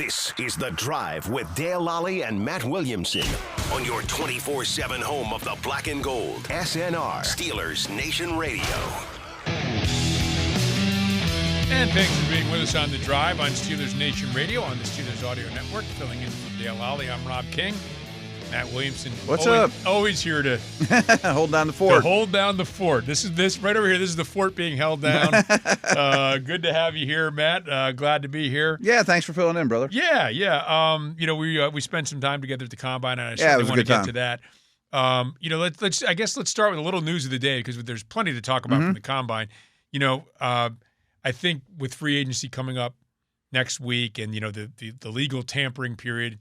This is The Drive with Dale Lally and Matt Williamson on your 24/7 home of the black and gold. SNR, Steelers Nation Radio. And thanks for being with us on The Drive on Steelers Nation Radio on the Steelers Audio Network. Filling in for Dale Lally, I'm Rob King. Matt Williamson. What's up? Always here to hold down the fort. Hold down the fort. This right over here. This is the fort being held down. Good to have you here, Matt. Glad to be here. Yeah, thanks for filling in, brother. Yeah. We spent some time together at the Combine, and I certainly want to get to that. Let's start with a little news of the day because there's plenty to talk about from the Combine. I think with free agency coming up next week, and the legal tampering period,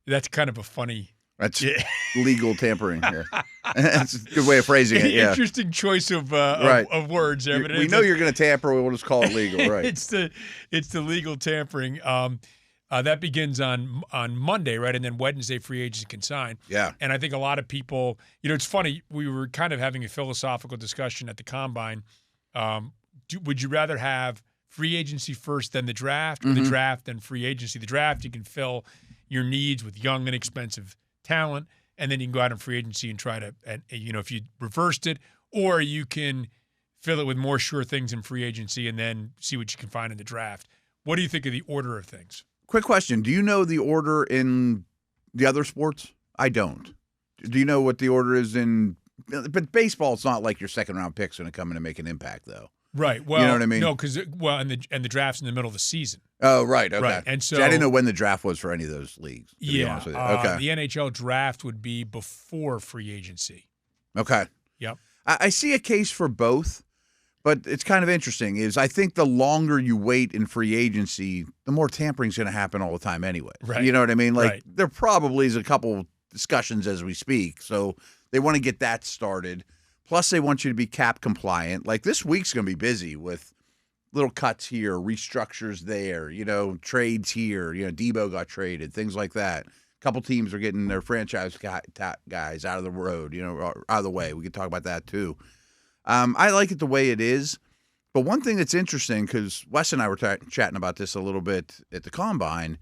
that's kind of a funny. That's legal tampering here. That's a good way of phrasing it. Yeah. Interesting choice of words there. But we know you're going to tamper. We'll just call it legal, right? It's the legal tampering. That begins on Monday, right? And then Wednesday, free agents can sign. Yeah. And I think a lot of people, it's funny. We were kind of having a philosophical discussion at the Combine. Would you rather have free agency first then the draft, or the draft then free agency? The draft, you can fill your needs with young and inexpensive talent, and then you can go out on free agency and try to, if you reversed it, or you can fill it with more sure things in free agency and then see what you can find in the draft. What do you think of the order of things? Quick question. Do you know the order in the other sports? I don't. Do you know what the order is in – but baseball, it's not like your second-round pick's going to come in and make an impact, though. Right. Well, you know what I mean? No, because and the draft's in the middle of the season. Oh, right. Okay. Right. And so see, I didn't know when the draft was for any of those leagues. To be honest with you. Okay. The NHL draft would be before free agency. Okay. Yep. I see a case for both, but it's kind of interesting. I think the longer you wait in free agency, the more tampering's going to happen all the time anyway. Right. You know what I mean? Like there probably is a couple discussions as we speak, so they want to get that started. Plus, they want you to be cap compliant. Like this week's going to be busy with little cuts here, restructures there, trades here. Debo got traded, things like that. A couple teams are getting their franchise guys out of the road, out of the way. We could talk about that too. I like it the way it is. But one thing that's interesting, because Wes and I were chatting about this a little bit at the Combine,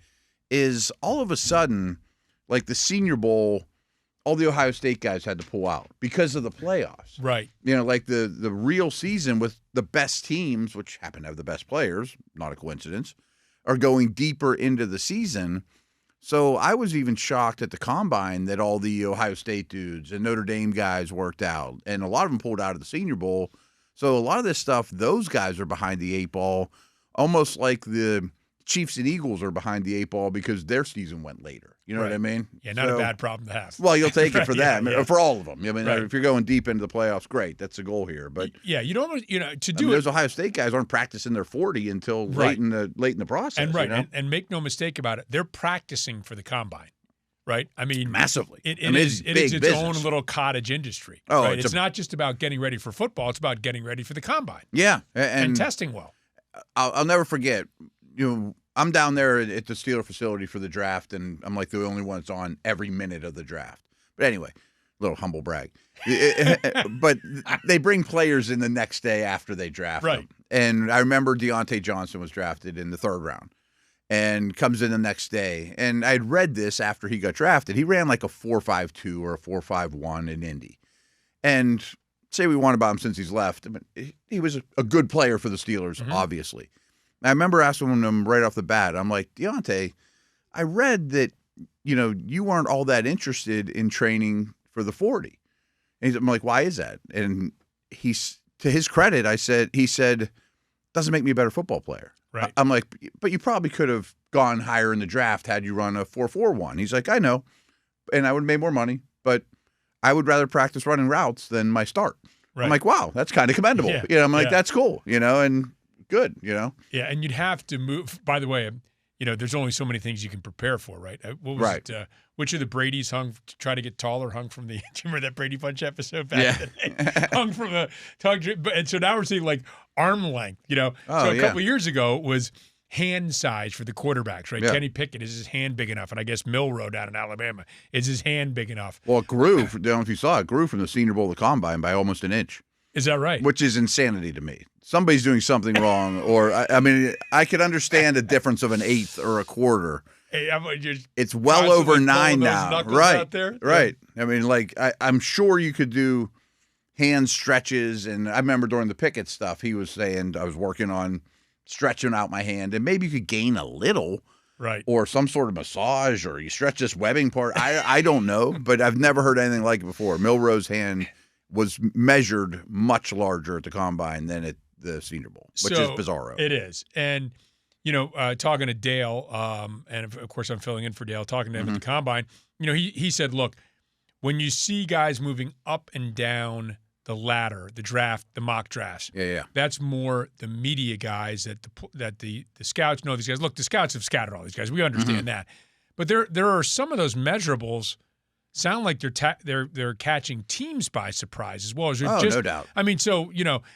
is all of a sudden, like the Senior Bowl, all the Ohio State guys had to pull out because of the playoffs. Right. Like the real season with the best teams, which happen to have the best players, not a coincidence, are going deeper into the season. So I was even shocked at the Combine that all the Ohio State dudes and Notre Dame guys worked out, and a lot of them pulled out of the Senior Bowl. So a lot of this stuff, those guys are behind the eight ball, almost like the Chiefs and Eagles are behind the eight ball because their season went later. You know what I mean? Yeah, not a bad problem to have. Well, you'll take it for that. Yeah. For all of them. If you're going deep into the playoffs, great. That's the goal here. But you don't, to do it. Those Ohio State guys aren't practicing their 40 until late in the process. And and make no mistake about it, they're practicing for the Combine. Right? I mean, massively. It is its business. own little cottage industry. Oh, right? It's not just about getting ready for football. It's about getting ready for the Combine. Yeah. And testing well. I'll never forget, I'm down there at the Steeler facility for the draft, and I'm like the only one that's on every minute of the draft. But anyway, little humble brag. But they bring players in the next day after they draft them. And I remember Deontay Johnson was drafted in the third round and comes in the next day. And I'd read this after he got drafted. He ran like a 4.52 or a 4.51 in Indy. And say we want about him since he's left. I mean, he was a good player for the Steelers, obviously. I remember asking him right off the bat, I'm like, Deontay, I read that, you weren't all that interested in training for the 40. And I'm like, why is that? And to his credit, he said, doesn't make me a better football player. Right. I'm like, but you probably could have gone higher in the draft had you run a 4.41. He's like, I know. And I would have made more money, but I would rather practice running routes than my start. Right. I'm like, wow, that's kind of commendable. I'm like, that's cool, and good, Yeah, and you'd have to move. By the way, there's only so many things you can prepare for, right? What was it? Which of the Bradys hung to try to get taller? Hung from the? Do you remember that Brady Bunch episode back in the day? Hung from the tongue. And so now we're seeing like arm length. So a couple of years ago it was hand size for the quarterbacks, right? Yeah. Kenny Pickett, is his hand big enough? And I guess Milroe down in Alabama, is his hand big enough? Well, it grew. I don't know if you saw it. Grew from the Senior Bowl to the Combine by almost an inch. Is that right? Which is insanity to me. Somebody's doing something wrong, or I mean, I could understand a difference of an eighth or a quarter, Hey, just it's well over 9 now. Right. Out there. Right. Yeah. I mean, like, I'm sure you could do hand stretches. And I remember during the Pickett stuff, he was saying I was working on stretching out my hand, and maybe you could gain a little. Right. Or some sort of massage, or you stretch this webbing part. I don't know, but I've never heard anything like it before. Milroe's hand was measured much larger at the Combine than at the Senior Bowl, which is bizarro. It is. And, talking to Dale, and of course I'm filling in for Dale, talking to him at the Combine, he said, look, when you see guys moving up and down the ladder, the draft, the mock drafts. Yeah. That's more the media guys that the scouts know these guys. Look, the scouts have scouted all these guys. We understand that. But there are some of those measurables sound like they're catching teams by surprise as well. No doubt. I mean, so,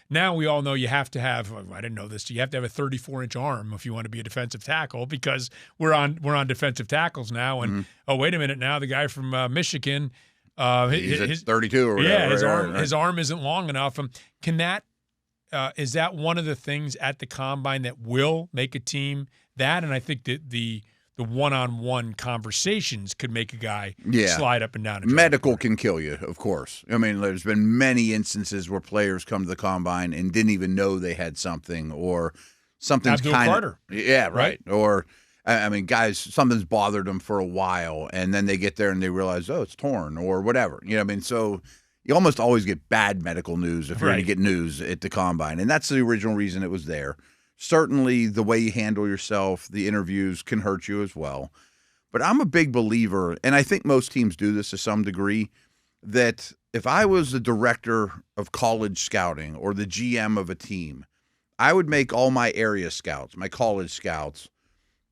now we all know you have to have, I didn't know this, you have to have a 34-inch arm if you want to be a defensive tackle, because we're on defensive tackles now. And, oh, wait a minute, now the guy from Michigan, he's at 32 or whatever. Yeah, his arm isn't long enough. Is that one of the things at the Combine that will make a team that? And I think that the one-on-one conversations could make a guy slide up and down. Medical can kill you, of course. I mean, there's been many instances where players come to the Combine and didn't even know they had something, or something's Abdul Carter. Yeah, right. Or, I mean, guys, something's bothered them for a while, and then they get there and they realize, oh, it's torn or whatever. So you almost always get bad medical news if you're going to get news at the Combine, and that's the original reason it was there. Certainly the way you handle yourself, the interviews can hurt you as well. But I'm a big believer, and I think most teams do this to some degree, that if I was the director of college scouting or the GM of a team, I would make all my area scouts, my college scouts,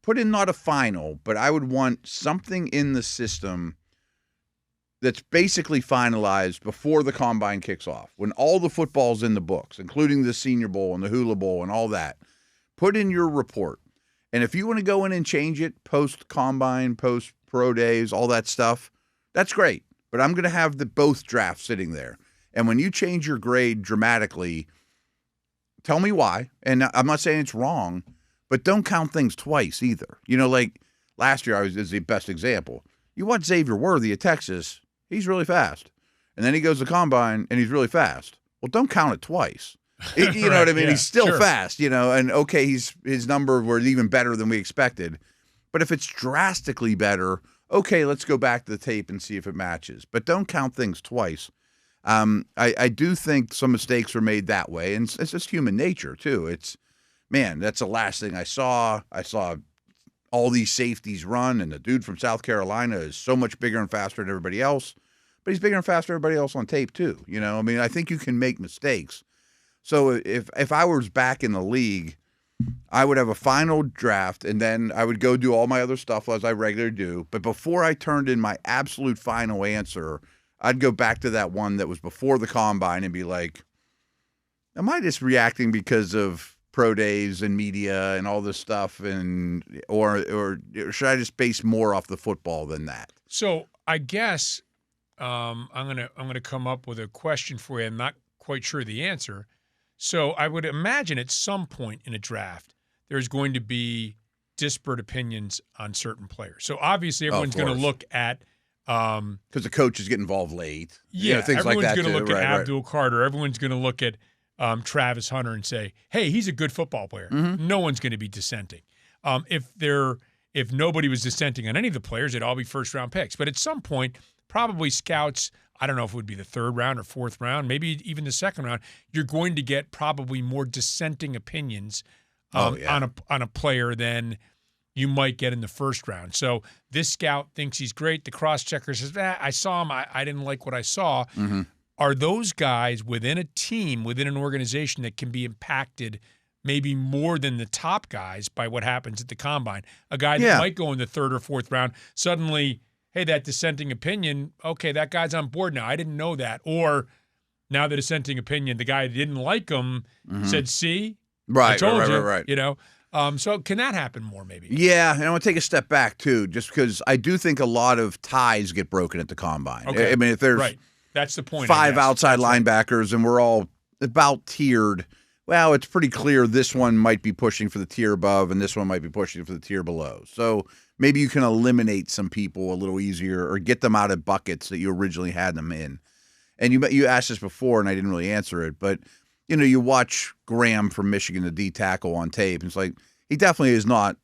put in not a final, but I would want something in the system that's basically finalized before the Combine kicks off, when all the football's in the books, including the Senior Bowl and the Hula Bowl and all that. Put in your report. And if you want to go in and change it post-Combine, post-pro days, all that stuff, that's great. But I'm going to have both drafts sitting there. And when you change your grade dramatically, tell me why. And I'm not saying it's wrong, but don't count things twice either. Like last year is the best example. You watch Xavier Worthy at Texas, he's really fast. And then he goes to Combine, and he's really fast. Well, don't count it twice. You know what I mean? Yeah, he's still fast, and okay, his number was even better than we expected. But if it's drastically better, okay, let's go back to the tape and see if it matches. But don't count things twice. I do think some mistakes were made that way, and it's just human nature too. That's the last thing I saw. I saw all these safeties run, and the dude from South Carolina is so much bigger and faster than everybody else. But he's bigger and faster than everybody else on tape too. I mean, I think you can make mistakes. So if I was back in the league, I would have a final draft, and then I would go do all my other stuff as I regularly do. But before I turned in my absolute final answer, I'd go back to that one that was before the Combine and be like, am I just reacting because of pro days and media and all this stuff, or should I just base more off the football than that? So I guess I'm gonna come up with a question for you. I'm not quite sure the answer. So I would imagine at some point in a draft, there's going to be disparate opinions on certain players. So obviously everyone's going to look at because the coaches get involved late. Yeah, things like that. Everyone's going to look at right. Abdul Carter. Everyone's going to look at Travis Hunter and say, "Hey, he's a good football player." Mm-hmm. No one's going to be dissenting. If nobody was dissenting on any of the players, it'd all be first-round picks. But at some point, probably scouts, I don't know if it would be the third round or fourth round, maybe even the second round, you're going to get probably more dissenting opinions on a player than you might get in the first round. So this scout thinks he's great. The cross-checker says, I saw him. I didn't like what I saw. Mm-hmm. Are those guys within a team, within an organization that can be impacted maybe more than the top guys by what happens at the Combine? A guy that might go in the third or fourth round, suddenly – hey, that dissenting opinion, okay, that guy's on board now. I didn't know that. Or now the dissenting opinion, the guy that didn't like him said, see? Right, I told you. Right. So can that happen more maybe? Yeah, and I want to take a step back, too, just because I do think a lot of ties get broken at the Combine. Okay. I mean, if there's That's the point, 5 outside linebackers and we're all about tiered, well, it's pretty clear this one might be pushing for the tier above and this one might be pushing for the tier below. So maybe you can eliminate some people a little easier or get them out of buckets that you originally had them in. And you asked this before, and I didn't really answer it, but you watch Graham from Michigan, the D tackle, on tape, and it's like he definitely is not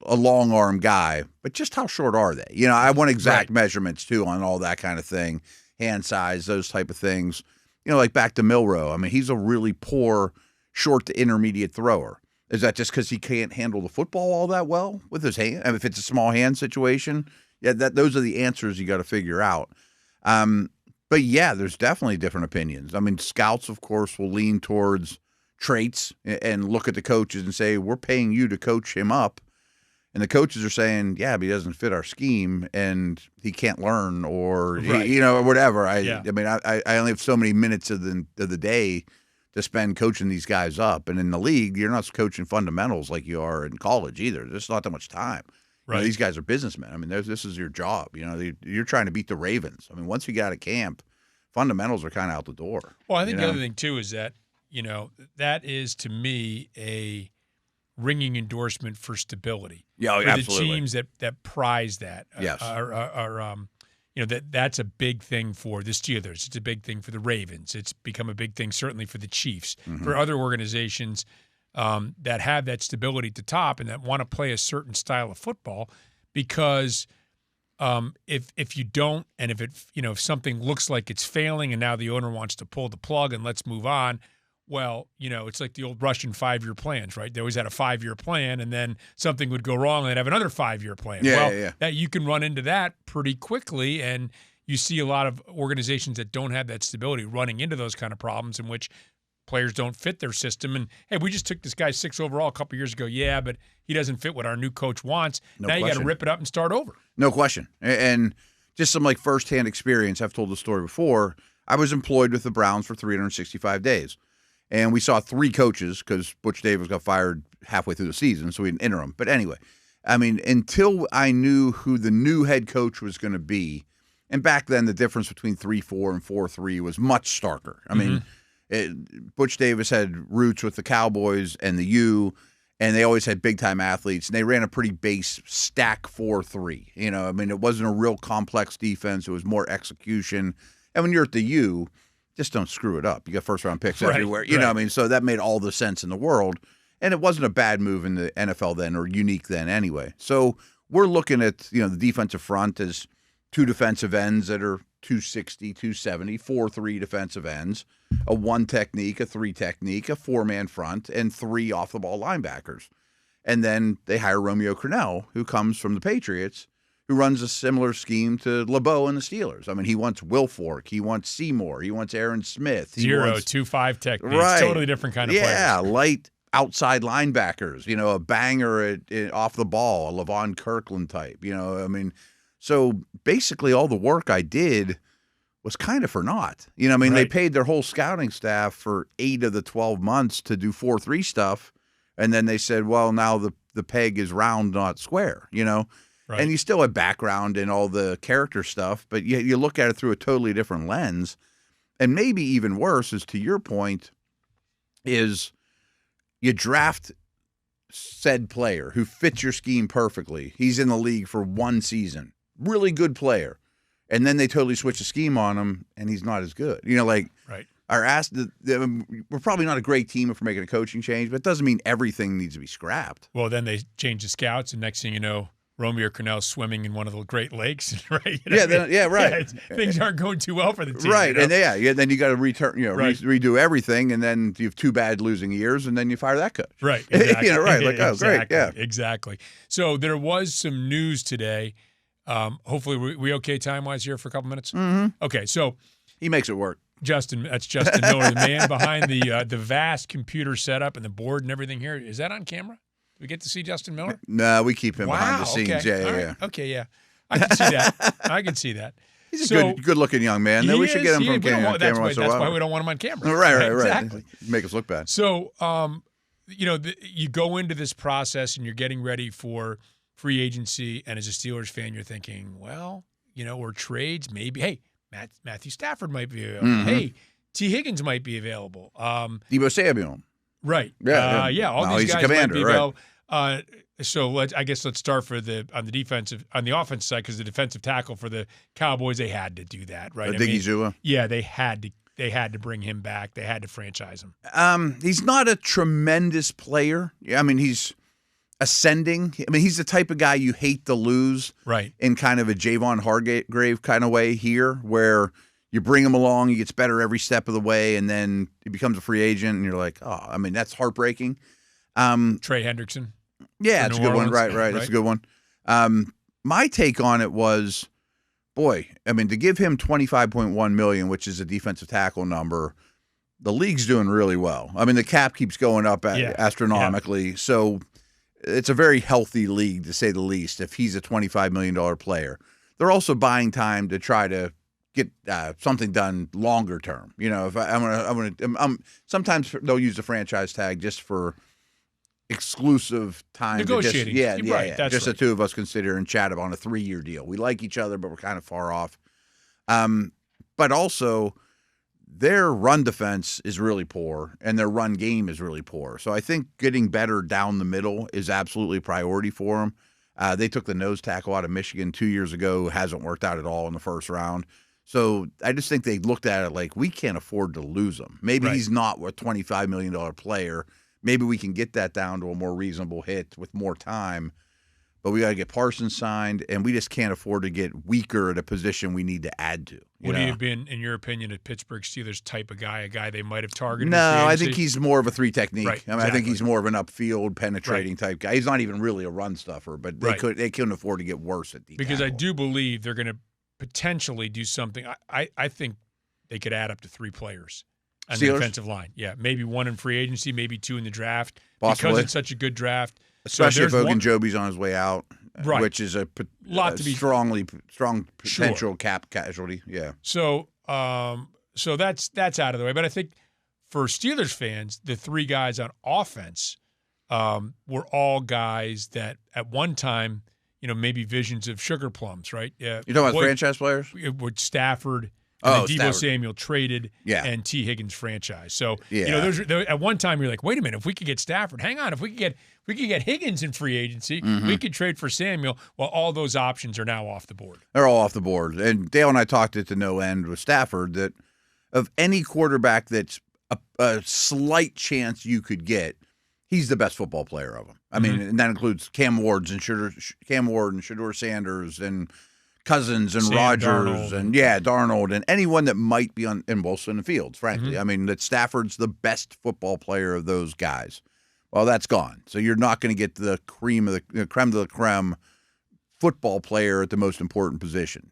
a long arm guy, but just how short are they? I want exact measurements too on all that kind of thing, hand size, those type of things. Like back to Milroe. I mean, he's a really poor short to intermediate thrower. Is that just because he can't handle the football all that well with his hand? I mean, if it's a small hand situation, those are the answers you got to figure out. But yeah, there's definitely different opinions. I mean, scouts, of course, will lean towards traits and look at the coaches and say, we're paying you to coach him up. And the coaches are saying, yeah, but he doesn't fit our scheme and he can't learn or, or whatever. I mean, I only have so many minutes of the day to spend coaching these guys up. And in the league, you're not coaching fundamentals like you are in college either. There's not that much time. Right. These guys are businessmen. I mean, this is your job. You're trying to beat the Ravens. I mean, once you get out of camp, fundamentals are kind of out the door. Well, I think the other thing, too, is that, that is, to me, a ringing endorsement for stability. Yeah, for absolutely. The teams that prize that. Yes. That's a big thing for the Steelers. It's a big thing for the Ravens. It's become a big thing certainly for the Chiefs. Mm-hmm. For other organizations that have that stability to top and that want to play a certain style of football, because if you don't, and if something looks like it's failing and now the owner wants to pull the plug and let's move on, well, it's like the old Russian 5-year plans, right? They always had a 5-year plan, and then something would go wrong, and they'd have another 5-year plan. That you can run into that pretty quickly, and you see a lot of organizations that don't have that stability running into those kind of problems in which players don't fit their system. And, hey, we just took this guy 6 overall a couple years ago. Yeah, but he doesn't fit what our new coach wants. No now question. You got to rip it up and start over. No question. And just some firsthand experience. I've told the story before. I was employed with the Browns for 365 days. And we saw 3 coaches because Butch Davis got fired halfway through the season, so we had an interim. But anyway, I mean, until I knew who the new head coach was going to be, and back then the difference between 3-4 and 4-3 was much starker. I mean, Butch Davis had roots with the Cowboys and the U, and they always had big-time athletes, and they ran a pretty base stack 4-3. I mean, it wasn't a real complex defense. It was more execution. And when you're at the U, just don't screw it up. You got first-round picks everywhere. You know what I mean? So that made all the sense in the world. And it wasn't a bad move in the NFL then, or unique then anyway. So we're looking at, the defensive front as 2 defensive ends that are 260, 270, 4-3 defensive ends, a 1 technique, a 3 technique, a 4-man front, and 3 off-the-ball linebackers. And then they hire Romeo Crennel, who comes from the Patriots, who runs a similar scheme to LeBeau and the Steelers. I mean, he wants Wilfork, he wants Seymour, he wants Aaron Smith. 0-2-5 techniques, right. Totally different kind of players. Yeah, light outside linebackers, a banger off the ball, a Levon Kirkland type, I mean, so basically all the work I did was kind of for naught. They paid their whole scouting staff for 8 of the 12 months to do 4-3 stuff, and then they said, well, now the peg is round, not square, Right. And you still have background in all the character stuff, but you look at it through a totally different lens. And maybe even worse is, to your point, is you draft said player who fits your scheme perfectly. He's in the league for 1 season. Really good player. And then they totally switch the scheme on him, and he's not as good. Right. We're probably not a great team if we're making a coaching change, but it doesn't mean everything needs to be scrapped. Well, then they change the scouts, and next thing you know, Romeo Crennel swimming in one of the Great Lakes, right? Right. Yeah, things aren't going too well for the team. Right, and then you got to redo everything, and then you have 2 bad losing years, and then you fire that coach. Right, exactly. Great, yeah. Exactly. So there was some news today. Hopefully, we okay time-wise here for a couple minutes? Mm-hmm. Okay, so. He makes it work. That's Justin Miller, the man behind the vast computer setup and the board and everything here. Is that on camera? Do we get to see Justin Miller? No, we keep him behind the scenes. Okay. Yeah. Okay, yeah. I can see that. He's a good-looking young man. We should get him from camera. That's why we don't want him on camera. Right. Exactly. Make us look bad. So, you go into this process and you're getting ready for free agency, and as a Steelers fan, you're thinking, well, or trades, maybe. Hey, Matthew Stafford might be available. Mm-hmm. Hey, T. Higgins might be available. Deebo Samuel. Right. Yeah. All these guys might be available. So I guess let's start on the offensive side, because the defensive tackle for the Cowboys, they had to do that, right? Diggy Zua? Yeah, they had to bring him back. They had to franchise him. He's not a tremendous player. I mean, he's ascending. I mean, he's the type of guy you hate to lose, right? In kind of a Javon Hargrave kind of way here, where you bring him along, he gets better every step of the way, and then he becomes a free agent, and you're like, oh, I mean, that's heartbreaking. Trey Hendrickson. Yeah, it's a good one. Right. That's a good one. My take on it was, boy, I mean, to give him $25.1 million, which is a defensive tackle number, the league's doing really well. I mean, the cap keeps going up astronomically, so it's a very healthy league, to say the least, if he's a $25 million player. They're also buying time to try to get something done longer term. You know, if sometimes they'll use the franchise tag just for exclusive time. Negotiating. Just the two of us consider and chat on a 3-year deal. We like each other, but we're kind of far off. But also, their run defense is really poor, and their run game is really poor. So I think getting better down the middle is absolutely a priority for them. They took the nose tackle out of Michigan 2 years ago, who hasn't worked out at all in the first round. So I just think they looked at it like, we can't afford to lose him. Maybe he's not a $25 million player. Maybe we can get that down to a more reasonable hit with more time. But we got to get Parsons signed, and we just can't afford to get weaker at a position we need to add to. Would he have been, in your opinion, a Pittsburgh Steelers type of guy, a guy they might have targeted? No, I think he's more of a 3 technique. Right, I think he's more of an upfield penetrating type guy. He's not even really a run stuffer, but they couldn't afford to get worse at the because tackle. I do believe they're going to potentially do something. I think they could add up to 3 players on the defensive line. Yeah, maybe 1 in free agency, maybe 2 in the draft. Possibly. Because it's such a good draft. Especially if Ogunjobi's on his way out, which is a strong potential cap casualty. Yeah. So that's out of the way. But I think for Steelers fans, the 3 guys on offense were all guys that at one time, maybe visions of sugar plums, right? Yeah. You talking about franchise players? With Stafford. And Deebo Stafford. Samuel traded, and T. Higgins franchise. So at one time you're like, wait a minute, if we could get Stafford, hang on, if we could get Higgins in free agency, we could trade for Samuel. Well, all those options are now off the board. They're all off the board. And Dale and I talked it to no end with Stafford that of any quarterback that's a slight chance you could get, he's the best football player of them. I mean, and that includes Cam Ward and Shedeur Sanders and Cousins and Rodgers and Darnold and anyone that might be on in Wilson and Fields, frankly. I mean, that Stafford's the best football player of those guys. Well, that's gone. So you're not going to get the creme of the creme de la creme football player at the most important position,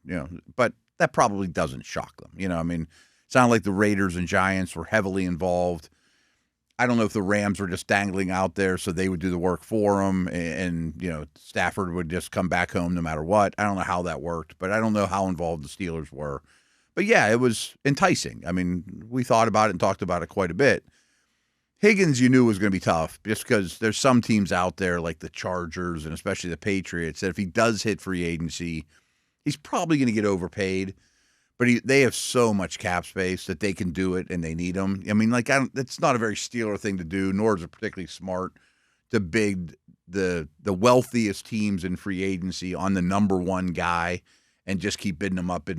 But that probably doesn't shock them. I mean, it sounded like the Raiders and Giants were heavily involved. I don't know if the Rams were just dangling out there so they would do the work for him and Stafford would just come back home no matter what. I don't know how that worked, but I don't know how involved the Steelers were. But, yeah, it was enticing. I mean, we thought about it and talked about it quite a bit. Higgins, you knew was going to be tough just because there's some teams out there like the Chargers and especially the Patriots that if he does hit free agency, he's probably going to get overpaid. But they have so much cap space that they can do it, and they need him. I mean, that's not a very Steeler thing to do, nor is it particularly smart to bid the wealthiest teams in free agency on the number 1 guy and just keep bidding him up.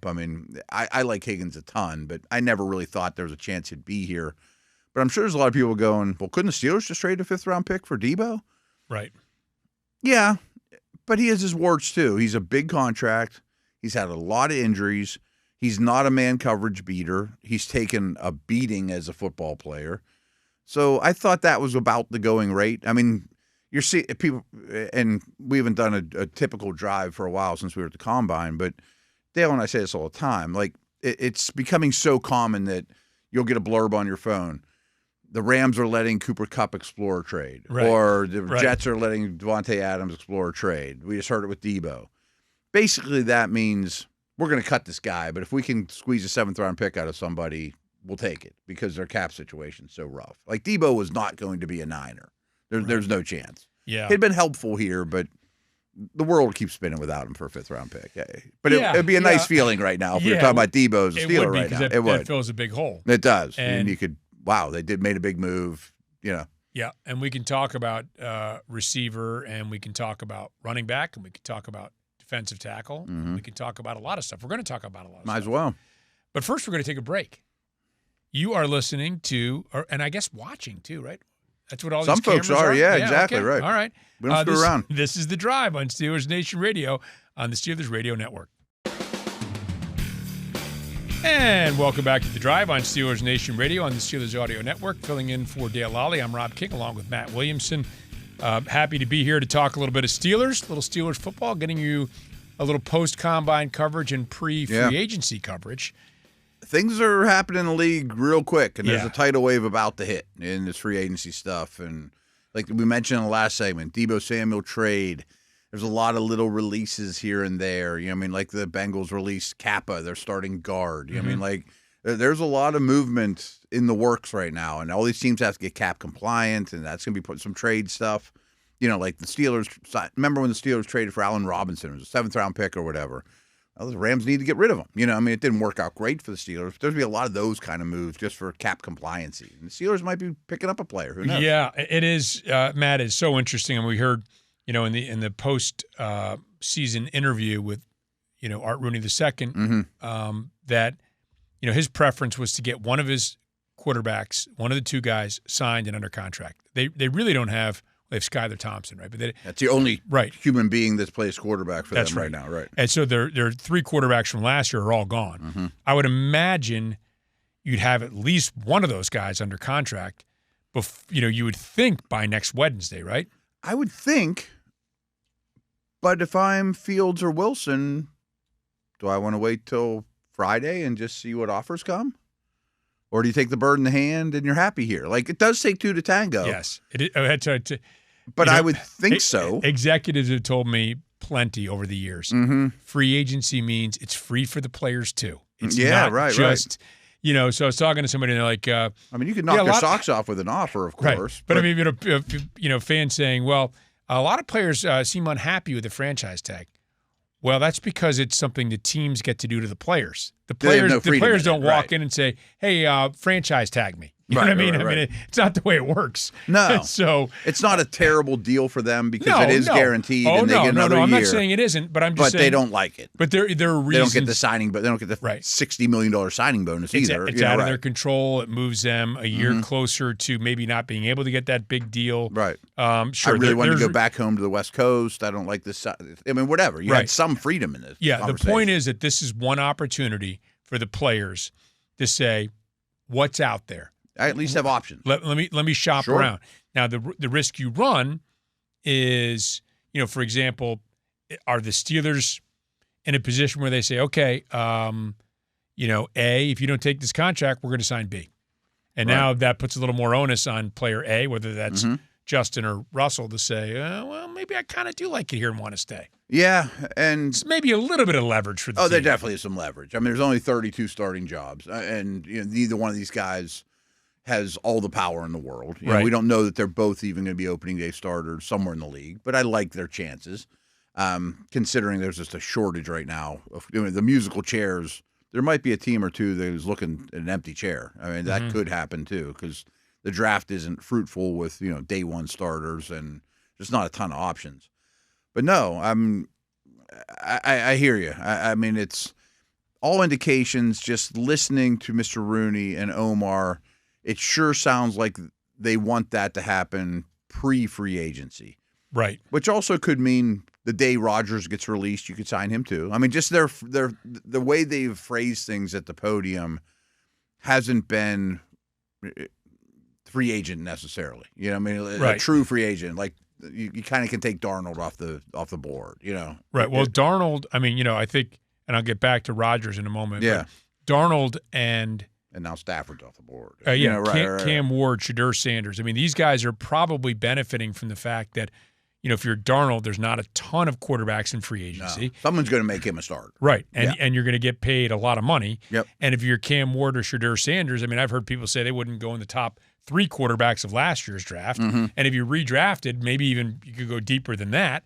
I mean, I like Higgins a ton, but I never really thought there was a chance he'd be here. But I'm sure there's a lot of people going, well, couldn't the Steelers just trade a 5th-round pick for Deebo? Right. Yeah, but he has his warts too. He's a big contract. He's had a lot of injuries. He's not a man coverage beater. He's taken a beating as a football player. So I thought that was about the going rate. I mean, you're seeing people, and we haven't done a typical drive for a while since we were at the Combine, but Dale and I say this all the time. Like, it's becoming so common that you'll get a blurb on your phone. The Rams are letting Cooper Kupp explore a trade. Right. Or the Jets are letting Devontae Adams explore a trade. We just heard it with Deebo. Basically, that means we're going to cut this guy, but if we can squeeze a 7th-round pick out of somebody, we'll take it because their cap situation's so rough. Like, Deebo was not going to be a Niner. There's no chance. Yeah. He'd been helpful here, but the world keeps spinning without him for a 5th-round pick. But it'd be a nice feeling right now if we were talking about Deebo as a Steeler right now. It would. It fills a big hole. It does. And you could, wow, they made a big move, Yeah, and we can talk about receiver, and we can talk about running back, and we can talk about defensive tackle. We can talk about a lot of stuff. We're going to talk about a lot of stuff. Might as well. But first, we're going to take a break. You are listening to, and I guess watching too, right? That's what all Some these cameras folks are. Yeah, exactly, okay. right. All right. We don't screw around. This is The Drive on Steelers Nation Radio on the Steelers Radio Network. And welcome back to The Drive on Steelers Nation Radio on the Steelers Audio Network. Filling in for Dale Lally, I'm Rob King along with Matt Williamson. Happy to be here to talk a little bit of Steelers, a little Steelers football, getting you a little post-combine coverage and pre-free agency coverage. Things are happening in the league real quick, and there's a tidal wave about to hit in this free agency stuff. And like we mentioned in the last segment, Deebo Samuel trade. There's a lot of little releases here and there. You know what I mean? Like the Bengals released Kappa, their starting guard. You know what I mean? Like there's a lot of movement in the works right now, and all these teams have to get cap compliant, and that's going to be putting some trade stuff. You know, like the Steelers. Remember when the Steelers traded for Allen Robinson? It was a 7th-round pick or whatever. Well, the Rams need to get rid of him. You know, I mean, it didn't work out great for the Steelers. But there's going to be a lot of those kind of moves just for cap compliancy. And the Steelers might be picking up a player. Who knows? Yeah, it is. Matt, is so interesting, and we heard, you know, in the post season interview with, you know, Art Rooney II, that, you know, his preference was to get one of his quarterbacks, one of the two guys, signed and under contract. They really don't have. They have Skylar Thompson, right? But that's the only human being that plays quarterback for them right now, right? And so their 3 quarterbacks from last year are all gone. I would imagine you'd have at least one of those guys under contract. You know, you would think by next Wednesday, right? I would think. But if I'm Fields or Wilson, do I want to wait till Friday and just see what offers come? Or do you take the bird in the hand and you're happy here? Like, it does take 2 to tango. Yes. But I would think so. Executives have told me plenty over the years. Free agency means it's free for the players, too. It's not just, you know, so I was talking to somebody and they're like, I mean, you can knock their socks off with an offer, of course. Right. But I mean, you know, fans saying, well, a lot of players seem unhappy with the franchise tag. Well, that's because it's something the teams get to do to the players. The players don't walk in and say, "Hey, franchise tag me." You know what I mean? I mean, it's not the way it works. No. So it's not a terrible deal for them because it is guaranteed and they get another year. I'm not saying it isn't, but I'm just saying. But they don't like it. But there are reasons. They don't get the signing, but they don't get the $60 million signing bonus either. It's out of their control. It moves them a year closer to maybe not being able to get that big deal. Right. Sure. I really wanted to go back home to the West Coast. I don't like this. I mean, whatever. You had some freedom in this. Yeah. The point is that this is one opportunity for the players to say, what's out there? I at least have options. Let me shop around. Now, the risk you run is, you know, for example, are the Steelers in a position where they say, okay, you know, A, if you don't take this contract, we're going to sign B. And now that puts a little more onus on player A, whether that's Justin or Russell, to say, well, maybe I kind of do like it here and want to stay. Yeah, and it's maybe a little bit of leverage for the team. There definitely is some leverage. I mean, there's only 32 starting jobs, and you know, neither one of these guys has all the power in the world. You know, we don't know that they're both even going to be opening day starters somewhere in the league, but I like their chances, considering there's just a shortage right now of the musical chairs. There might be a team or two that is looking at an empty chair. I mean, that could happen too because the draft isn't fruitful with, you know, day one starters and there's not a ton of options. But no, I hear you. I mean, it's all indications, just listening to Mr. Rooney and Omar, it sure sounds like they want that to happen pre-free agency. Right. Which also could mean the day Rodgers gets released, you could sign him too. I mean, just the way they've phrased things at the podium hasn't been free agent necessarily. You know what I mean? A true free agent. Like you kind of can take Darnold off the board, you know? Right. Well, Darnold, I mean, you know, I think, and I'll get back to Rodgers in a moment. Yeah. But Darnold and now Stafford's off the board. Cam Ward, Shadur Sanders. I mean, these guys are probably benefiting from the fact that, you know, if you're Darnold, there's not a ton of quarterbacks in free agency. No. Someone's going to make him a start. Right. And you're going to get paid a lot of money. Yep. And if you're Cam Ward or Shadur Sanders, I mean, I've heard people say they wouldn't go in the top 3 quarterbacks of last year's draft. And if you redrafted, maybe even you could go deeper than that,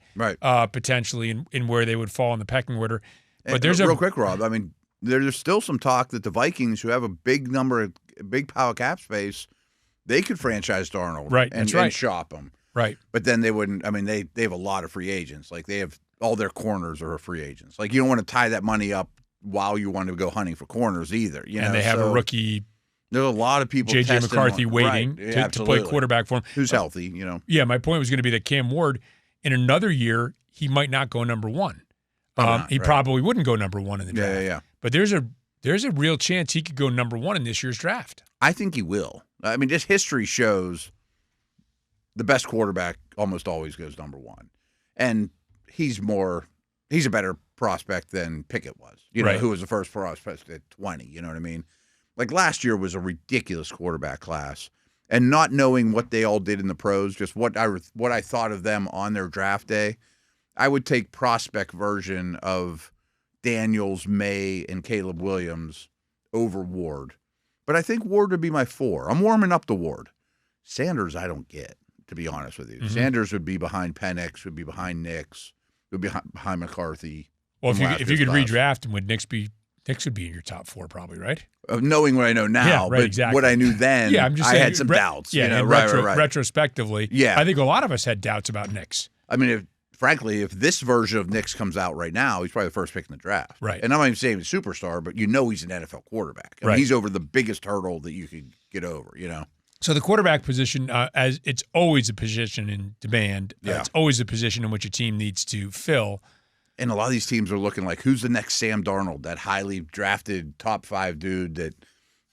potentially in where they would fall in the pecking order. But there's real quick, Rob. I mean, there's still some talk that the Vikings, who have a big pile of cap space, they could franchise Darnold, Right, and, that's right. and shop him, Right. but then they wouldn't. I mean, they have a lot of free agents. Like they have all their corners are free agents. Like you don't want to tie that money up while you want to go hunting for corners either. You know, And they have a rookie, There's a lot of people. J.J. testing McCarthy, on- waiting right, to play quarterback for him. who's healthy. You know, Yeah, my point was going to be that Cam Ward, in another year, he might not go number one. He probably wouldn't go number one in the draft. Yeah. But there's a real chance he could go number one in this year's draft. I think he will. I mean, just history shows the best quarterback almost always goes number one, and he's a better prospect than Pickett was. You know, Right. who was the first prospect at 20. You know what I mean? Like last year was a ridiculous quarterback class, and not knowing what they all did in the pros, just what I thought of them on their draft day, I would take prospect version of Daniels, May, and Caleb Williams over Ward. But I think Ward would be my 4. I'm warming up to Ward. Sanders, I don't get, to be honest with you. Mm-hmm. Sanders would be behind Penix, would be behind Nix, would be behind McCarthy. Well, from if you could last year's redraft him, would Nix would be in your top 4 probably, right? knowing what I know now, Yeah, right, but exactly. what I knew then, Yeah, I'm just I saying, had some doubts. Yeah, you know? and right. retrospectively, Yeah. I think a lot of us had doubts about Nix. I mean, frankly, if this version of Nix comes out right now, he's probably the first pick in the draft. Right. And I'm not even saying he's a superstar, but he's an NFL quarterback. I mean, Right. he's over the biggest hurdle that you could get over, you know? So the quarterback position, as it's always a position in demand. Yeah. It's always a position in which a team needs to fill. And a lot of these teams are looking like, who's the next Sam Darnold, that highly drafted top 5 dude that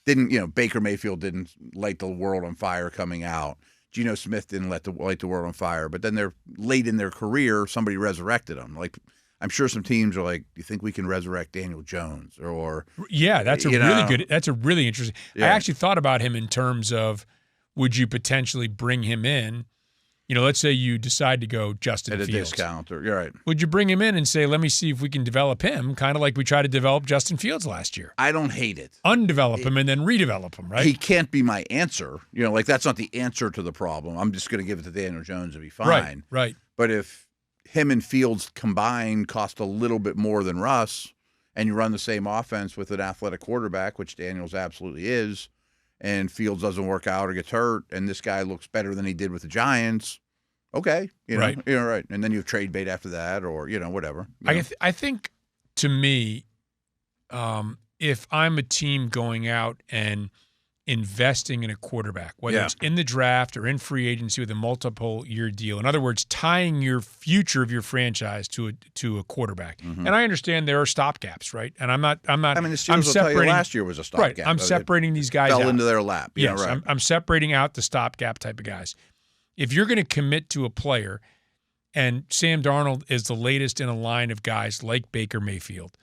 didn't, Baker Mayfield didn't light the world on fire coming out. Geno Smith didn't light the world on fire. But then they're late in their career, somebody resurrected them. Like, I'm sure some teams are like, do you think we can resurrect Daniel Jones? Or Yeah, that's a really interesting. Yeah. I actually thought about him in terms of, would you potentially bring him in? Let's say you decide to go Justin at a Fields. discount. You're right. Would you bring him in and say, let me see if we can develop him, kind of like we tried to develop Justin Fields last year? I don't hate it. Undevelop him and then redevelop him, right? He can't be my answer. Like that's not the answer to the problem. I'm just going to give it to Daniel Jones and be fine. Right. But if him and Fields combined cost a little bit more than Russ, and you run the same offense with an athletic quarterback, which Daniels absolutely is, and Fields doesn't work out or gets hurt, and this guy looks better than he did with the Giants, okay, Right. right. And then you have trade bait after that, or whatever. I think, to me, if I'm a team going out and investing in a quarterback, whether it's in the draft or in free agency with a multiple-year deal, in other words, tying your future of your franchise to a quarterback. Mm-hmm. And I understand there are stopgaps, right? And I'm not. I mean, the Steelers will tell you last year was a stopgap. Right. I'm separating these guys fell out. into their lap. Yes, right. I'm separating out the stopgap type of guys. If you're going to commit to a player, and Sam Darnold is the latest in a line of guys like Baker Mayfield,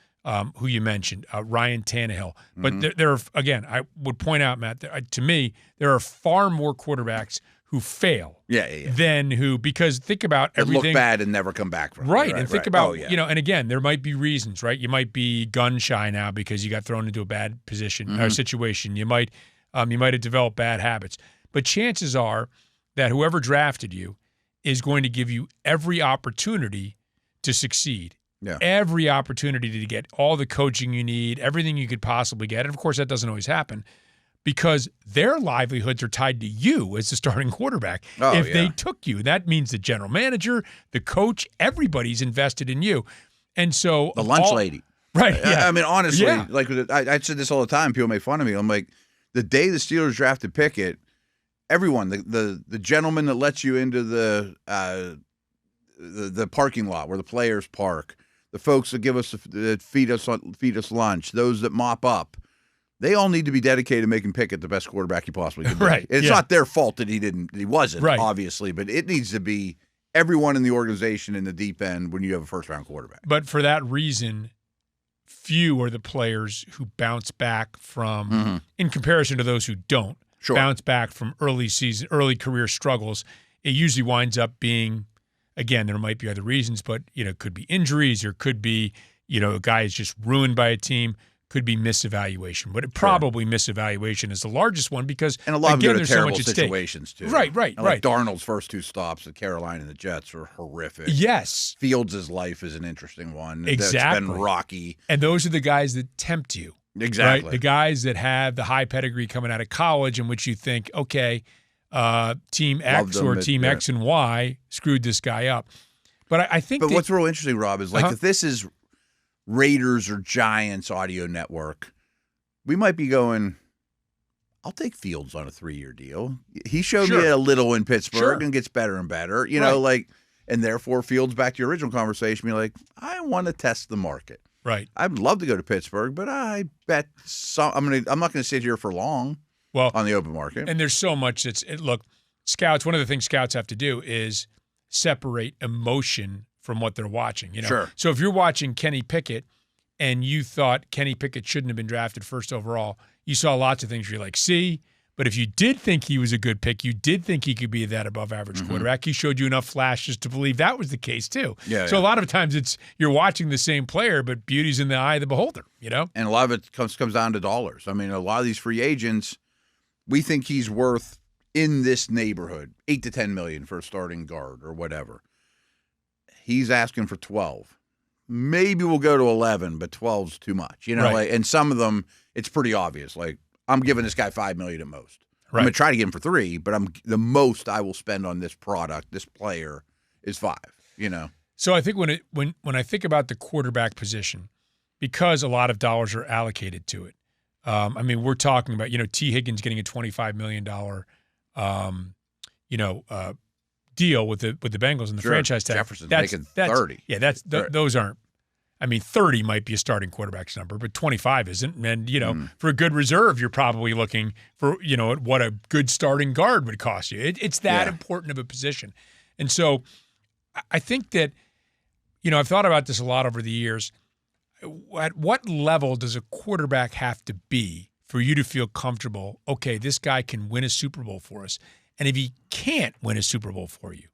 who you mentioned, Ryan Tannehill. But there are, again, I would point out, Matt, to me, there are far more quarterbacks who fail than who, because think about everything. Look bad and never come back from it. Right. And think about, Oh, yeah. and again, there might be reasons, right? You might be gun shy now because you got thrown into a bad position or situation. You might have developed bad habits. But chances are that whoever drafted you is going to give you every opportunity to succeed. Yeah. Every opportunity to get all the coaching you need, everything you could possibly get. And of course, that doesn't always happen because their livelihoods are tied to you as the starting quarterback. If they took you, that means the general manager, the coach, everybody's invested in you. And so the lunch lady. Right. Yeah. I mean, honestly, Yeah. like I said this all the time. People make fun of me. I'm like, the day the Steelers drafted Pickett, everyone, the gentleman that lets you into the parking lot where the players park, the folks that give us that feed us lunch, those that mop up, they all need to be dedicated to making Pickett the best quarterback he possibly could be. Right. It's not their fault that he wasn't, Right. obviously, but it needs to be everyone in the organization in the deep end when you have a first-round quarterback. But for that reason, few are the players who bounce back from, in comparison to those who don't, bounce back from early career struggles. It usually winds up being, again, there might be other reasons, but it could be injuries or could be, a guy is just ruined by a team, could be misevaluation. But probably misevaluation is the largest one because, and a lot again, of them there's are so terrible much at situations too. Right. And like Darnold's first 2 stops at Carolina and the Jets are horrific. Yes. Fields' life is an interesting one. Exactly. It's been rocky. And those are the guys that tempt you. Exactly. Right? The guys that have the high pedigree coming out of college in which you think, okay, Team X or Team X and Y screwed this guy up. But I think what's real interesting, Rob, is like if this is Raiders or Giants audio network, we might be going, I'll take Fields on a 3-year deal. He showed me a little in Pittsburgh and gets better and better, you know, like, and therefore Fields, back to your original conversation, be like, I want to test the market. Right. I'd love to go to Pittsburgh, but I bet I'm not going to sit here for long on the open market. And there's so much look, scouts, one of the things scouts have to do is separate emotion from what they're watching. You know? Sure. So if you're watching Kenny Pickett and you thought Kenny Pickett shouldn't have been drafted first overall, you saw lots of things where you're like, see, but if you did think he was a good pick, you did think he could be that above average quarterback, he showed you enough flashes to believe that was the case too. So a lot of times you're watching the same player, but beauty's in the eye of the beholder, you know? And a lot of it comes down to dollars. I mean, a lot of these free agents, we think he's worth in this neighborhood, $8 to $10 million for a starting guard or whatever. He's asking for 12. Maybe we'll go to 11, but 12's too much. You know, like, and some of them, it's pretty obvious. Like, I'm giving this guy $5 million at most. I'm going to try to give him for 3, but the most I will spend on this product, this player, is 5. You know. So I think when I think about the quarterback position, because a lot of dollars are allocated to it. I mean, we're talking about, you know, T. Higgins getting a $25 million, deal with the Bengals and the franchise tag. Jefferson's making 30. Yeah, those aren't. I mean, 30 might be a starting quarterback's number, but 25 isn't. And, you know, for a good reserve, you're probably looking for, you know, what a good starting guard would cost you. It's that important of a position. And so I think that, you know, I've thought about this a lot over the years. At what level does a quarterback have to be for you to feel comfortable, okay, this guy can win a Super Bowl for us? And if he can't win a Super Bowl for you,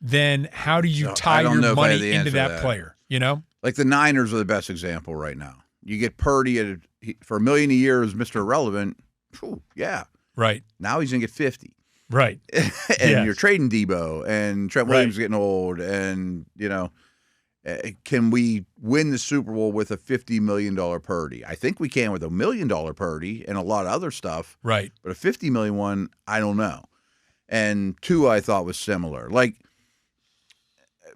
then how do you tie your money into that player, you know? Like the Niners are the best example right now. You get Purdy for $1 million a year as Mr. Irrelevant. Whew, yeah. Right. Now he's going to get 50. Right. And you're trading Debo, and Trent Williams getting old, and, you know, can we win the Super Bowl with a $50 million Purdy? I think we can with $1 million Purdy and a lot of other stuff. Right. But a $50 million one, I don't know. And Tua, I thought, was similar. Like,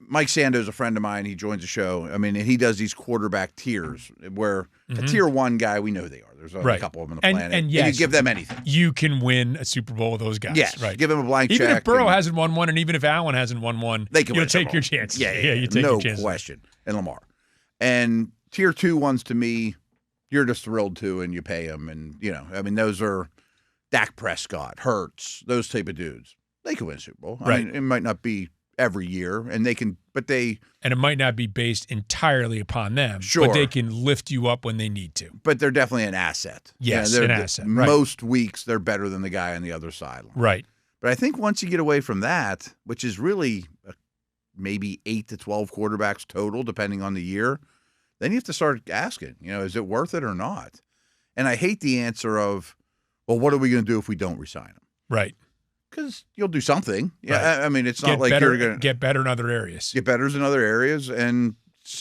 Mike Sando's a friend of mine. He joins the show. I mean, and he does these quarterback tiers where a tier 1 guy, we know who they are. There's a couple of them on the planet. And yes, you can give them anything. You can win a Super Bowl with those guys. Yes. Right. Give him a blank check. Even if Burrow hasn't won one, and even if Allen hasn't won one, you'll take your chances. Yeah, you take your chances. No question. And Lamar. And tier 2 ones, to me, you're just thrilled to, and you pay them. And, you know, I mean, those are Dak Prescott, Hurts, those type of dudes. They can win a Super Bowl. I mean, it might not be every year, and they can, but they... And it might not be based entirely upon them, sure, but they can lift you up when they need to. But they're definitely an asset. Yes, an asset. Most weeks, they're better than the guy on the other sideline. Right. But I think once you get away from that, which is really maybe 8 to 12 quarterbacks total, depending on the year, then you have to start asking, you know, is it worth it or not? And I hate the answer of, well, what are we going to do if we don't resign him? Right. Because you'll do something. Yeah, right. I mean, it's not like you're going to get better in other areas. Get better in other areas, and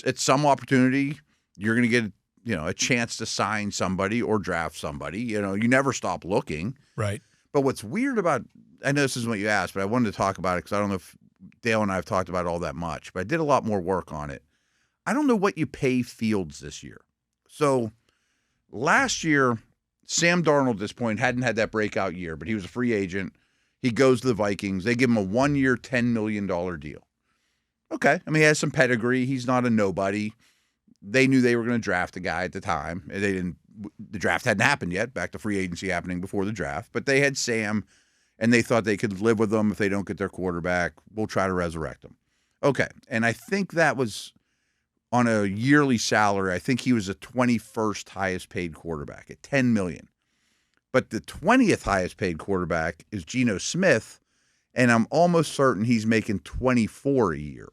it's some opportunity. You're going to get, you know, a chance to sign somebody or draft somebody. You know, you never stop looking. Right. But what's weird about, I know this isn't what you asked, but I wanted to talk about it because I don't know if Dale and I have talked about it all that much, but I did a lot more work on it. I don't know what you pay Fields this year. So last year, Sam Darnold at this point hadn't had that breakout year, but he was a free agent. He goes to the Vikings. They give him a 1-year, $10 million deal. Okay. I mean, he has some pedigree. He's not a nobody. They knew they were going to draft a guy at the time. The draft hadn't happened yet, back to free agency happening before the draft. But they had Sam, and they thought they could live with him if they don't get their quarterback. We'll try to resurrect him. Okay. And I think that was on a yearly salary. I think he was the 21st highest paid quarterback at $10 million. But the 20th highest paid quarterback is Geno Smith, and I'm almost certain he's making $24 a year.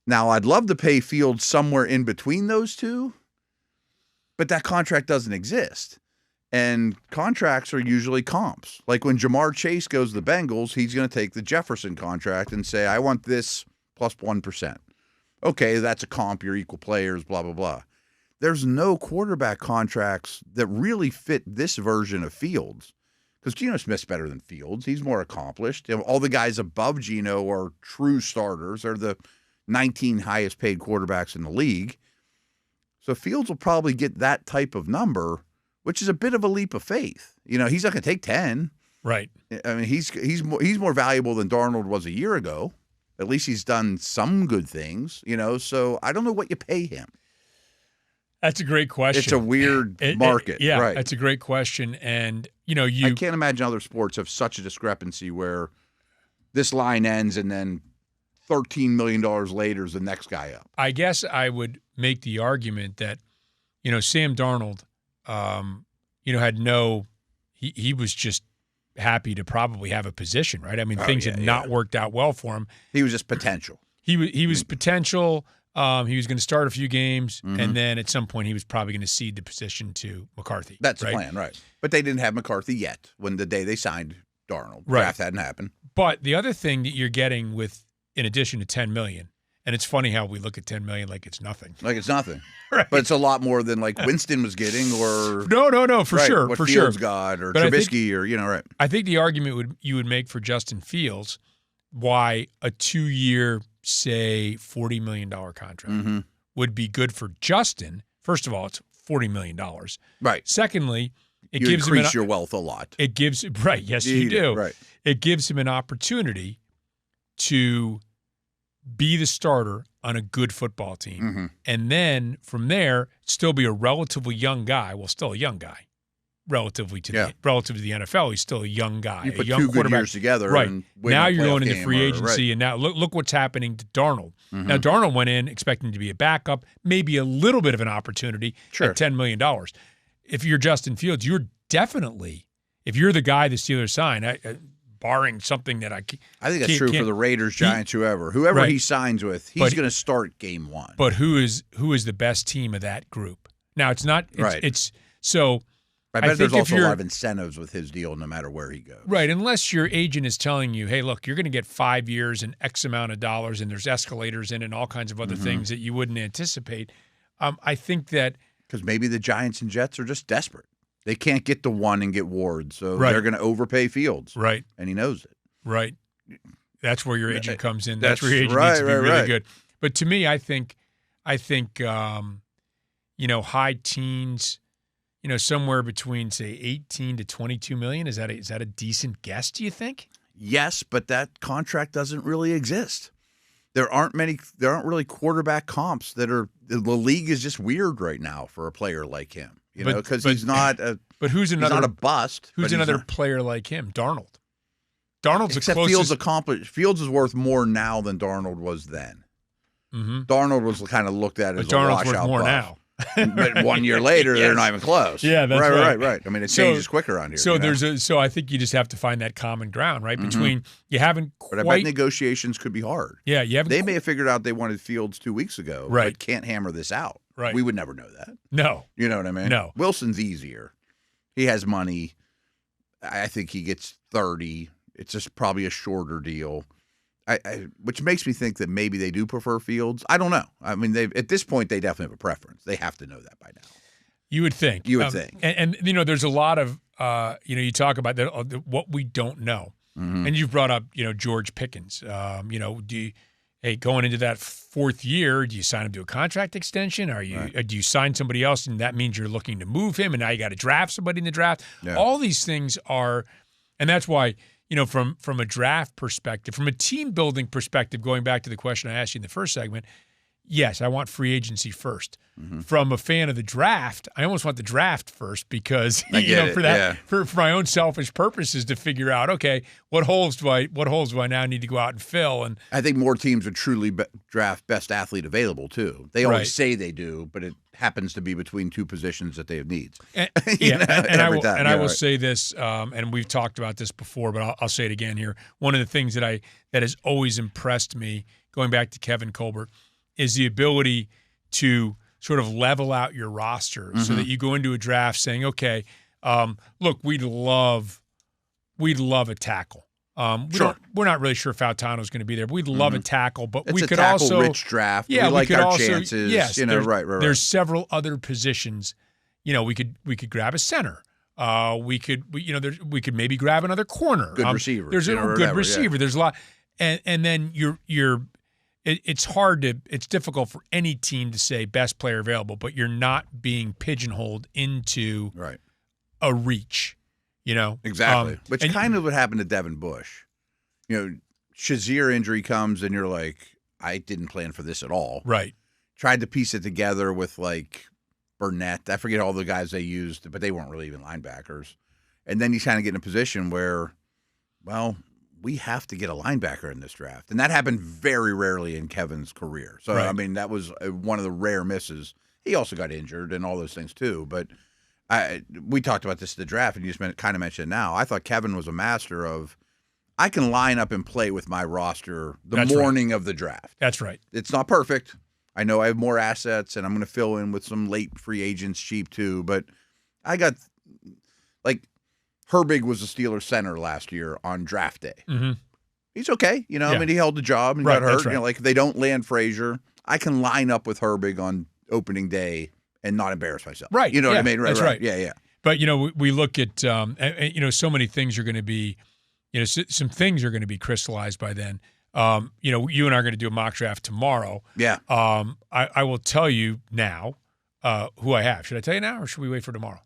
Now, I'd love to pay Fields somewhere in between those two, but that contract doesn't exist. And contracts are usually comps. Like when Jamar Chase goes to the Bengals, he's going to take the Jefferson contract and say, I want this plus 1%. Okay, that's a comp, you're equal players, blah, blah, blah. there's no quarterback contracts that really fit this version of Fields. Because Geno Smith's better than Fields. He's more accomplished. All the guys above Geno are true starters. They're the 19 highest paid quarterbacks in the league. So Fields will probably get that type of number, which is a bit of a leap of faith. He's not going to take 10. Right. I mean, he's more valuable than Darnold was a year ago. At least he's done some good things, So I don't know what you pay him. That's a great question. It's a weird market. Yeah, right. That's a great question. And, I can't imagine other sports have such a discrepancy where this line ends and then $13 million later is the next guy up. I guess I would make the argument that, Sam Darnold, had he was just happy to probably have a position, right? I mean, things had not worked out well for him. He was just potential. He was potential. He was going to start a few games, and then at some point he was probably going to cede the position to McCarthy. That's right? the plan, right? But they didn't have McCarthy yet when the day they signed Darnold. Right. Draft hadn't happened. But the other thing that you're getting with, in addition to $10 million, and it's funny how we look at $10 million like it's nothing. Like it's nothing. Right. But it's a lot more than like Winston was getting or No, for sure. What for Fields sure. got or But Trubisky or right. I think the argument you would make for Justin Fields why a 2-year, say, $40 million contract would be good for Justin. First of all, it's $40 million. Right. Secondly, it you gives increase him your wealth a lot. It gives right. Yes, you do. Right. It gives him an opportunity to be the starter on a good football team, and then from there still be a relatively young guy. Well, still a young guy, relative to the NFL. He's still a young guy. You put a young two good years together, right? And win now a you're going playoff into free game agency, and now look what's happening to Darnold. Now Darnold went in expecting to be a backup, maybe a little bit of an opportunity at $10 million. If you're Justin Fields, you're definitely, if you're the guy the Steelers sign, barring something that I think that's true for the Raiders, Giants, whoever he signs with, he's going to start game one. But who is the best team of that group? Now it's not. It's so. I bet there's also a lot of incentives with his deal, no matter where he goes. Right, unless your agent is telling you, "Hey, look, you're going to get 5 years and X amount of dollars, and there's escalators in it and all kinds of other things that you wouldn't anticipate." I think that because maybe the Giants and Jets are just desperate. They can't get to one and get Ward, so they're going to overpay Fields. Right, and he knows it. Right, that's where your agent comes in. That's where your agent needs to be really good. But to me, I think, high teens. Somewhere between, say, 18 to 22 million. Is that a decent guess, do you think? Yes, but that contract doesn't really exist. There aren't really quarterback comps that are – the league is just weird right now for a player like him, because he's not a – But who's another – he's not a bust. Who's another player like him? Darnold. Darnold's the closest – Fields accomplished. Fields is worth more now than Darnold was then. Darnold was kind of looked at as a washout Darnold's worth more buff. now. But 1 year later, they're not even close. Yeah, that's right. I mean, it changes quicker on here. So I think you just have to find that common ground, right? Between you haven't quite. But I bet negotiations could be hard. Yeah, you haven't. They may have figured out they wanted Fields 2 weeks ago, right? But can't hammer this out. Right. We would never know that. No. You know what I mean? No. Wilson's easier. He has money. I think he gets 30. It's just probably a shorter deal. Which makes me think that maybe they do prefer Fields. I don't know. I mean, at this point, they definitely have a preference. They have to know that by now. You would think. You would think. And there's a lot of, you talk about that, what we don't know. And you've brought up, George Pickens. Going into that fourth year, do you sign him to a contract extension? Do you sign somebody else, and that means you're looking to move him, and now you got to draft somebody in the draft? Yeah. All these things are, and that's why – from a draft perspective, from a team building perspective, going back to the question I asked you in the first segment, yes, I want free agency first. From a fan of the draft, I almost want the draft first because for my own selfish purposes to figure out, okay, what holes do I now need to go out and fill? And I think more teams would truly draft best athlete available too. They always say they do, but it happens to be between two positions that they have needs. And I will say this, and we've talked about this before, but I'll say it again here. One of the things that has always impressed me, going back to Kevin Colbert, is the ability to sort of level out your roster so that you go into a draft saying, okay, look, we'd love a tackle. We're not really sure if Fautano's going to be there. But we'd love a tackle, but It's we a could also tackle-rich draft. Yeah, we like could our also, chances. Yes, right. There's several other positions. We could grab a center. We could maybe grab another corner. Good receiver. There's a good receiver. Yeah. There's a lot, and then it's difficult for any team to say best player available, but you're not being pigeonholed into a reach. Exactly. Which kind of what happened to Devin Bush. Shazier injury comes and you're like, I didn't plan for this at all. Right. Tried to piece it together with Burnett. I forget all the guys they used, but they weren't really even linebackers. And then you kind of get in a position where, well, we have to get a linebacker in this draft. And that happened very rarely in Kevin's career. So, I mean, that was one of the rare misses. He also got injured and all those things too. But we talked about this at the draft, and you just kind of mentioned it now. I thought Kevin was a master of, I can line up and play with my roster the morning of the draft. That's right. It's not perfect. I know I have more assets, and I'm going to fill in with some late free agents cheap too. But I got, Herbig was the Steelers center last year on draft day. Mm-hmm. He's okay. I mean, he held the job and got hurt. Right. If they don't land Frazier, I can line up with Herbig on opening day and not embarrass myself. Right. You know what I mean? That's right. Yeah. But, we look at, so many things are going to be, some things are going to be crystallized by then. You and I are going to do a mock draft tomorrow. Yeah. I will tell you now who I have. Should I tell you now or should we wait for tomorrow?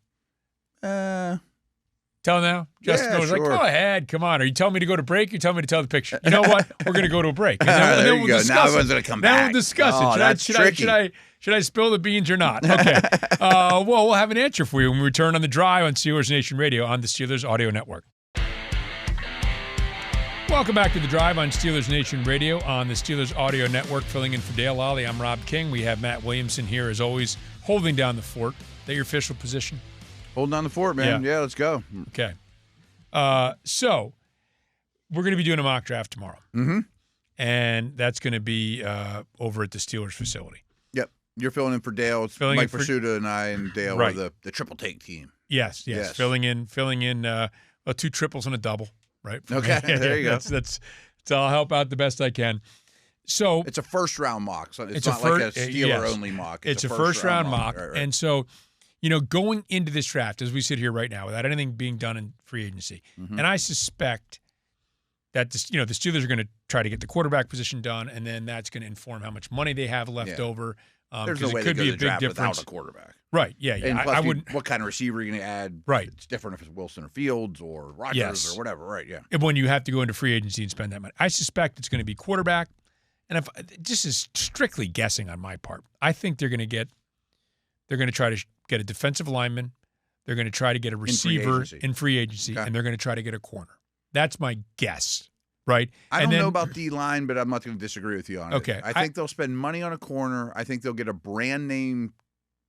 Tell now? Justin was like, go ahead. Come on. Are you telling me to go to break? You're telling me to tell the picture. You know what? We're going to go to a break. And then we'll discuss now everyone's going to come back. Then we'll discuss it. Should I spill the beans or not? Okay. Well, we'll have an answer for you when we return on The Drive on Steelers Nation Radio on the Steelers Audio Network. Welcome back to The Drive on Steelers Nation Radio on the Steelers Audio Network. Filling in for Dale Lally, I'm Rob King. We have Matt Williamson here, as always, holding down the fort. Is that your official position? Holding down the fort, man. Yeah, let's go. Okay. So we're going to be doing a mock draft tomorrow. Mm-hmm. And that's going to be over at the Steelers facility. Yep. You're filling in for Dale. It's Mike Prosciutto and I and Dale are the triple take team. Yes. Filling in 2 triples and a double, right? Okay, there you go. That's I'll help out the best I can. So it's a first-round mock. So it's not like a Steeler-only mock. It's a first-round mock. Right. And so, going into this draft, as we sit here right now, without anything being done in free agency, and I suspect that the Steelers are going to try to get the quarterback position done, and then that's going to inform how much money they have left over. There's no way it could to go be to a the big draft difference without a quarterback. Right? Yeah. And plus I wouldn't. What kind of receiver are you going to add? Right. It's different if it's Wilson or Fields or Rodgers or whatever. Right. Yeah. And when you have to go into free agency and spend that money, I suspect it's going to be quarterback. And if this is strictly guessing on my part, I think they're going to try to get a defensive lineman. They're going to try to get a receiver in free agency, and they're going to try to get a corner. That's my guess, right? I don't know about D-line, but I'm not going to disagree with you on it. Okay. I think they'll spend money on a corner. I think they'll get a brand name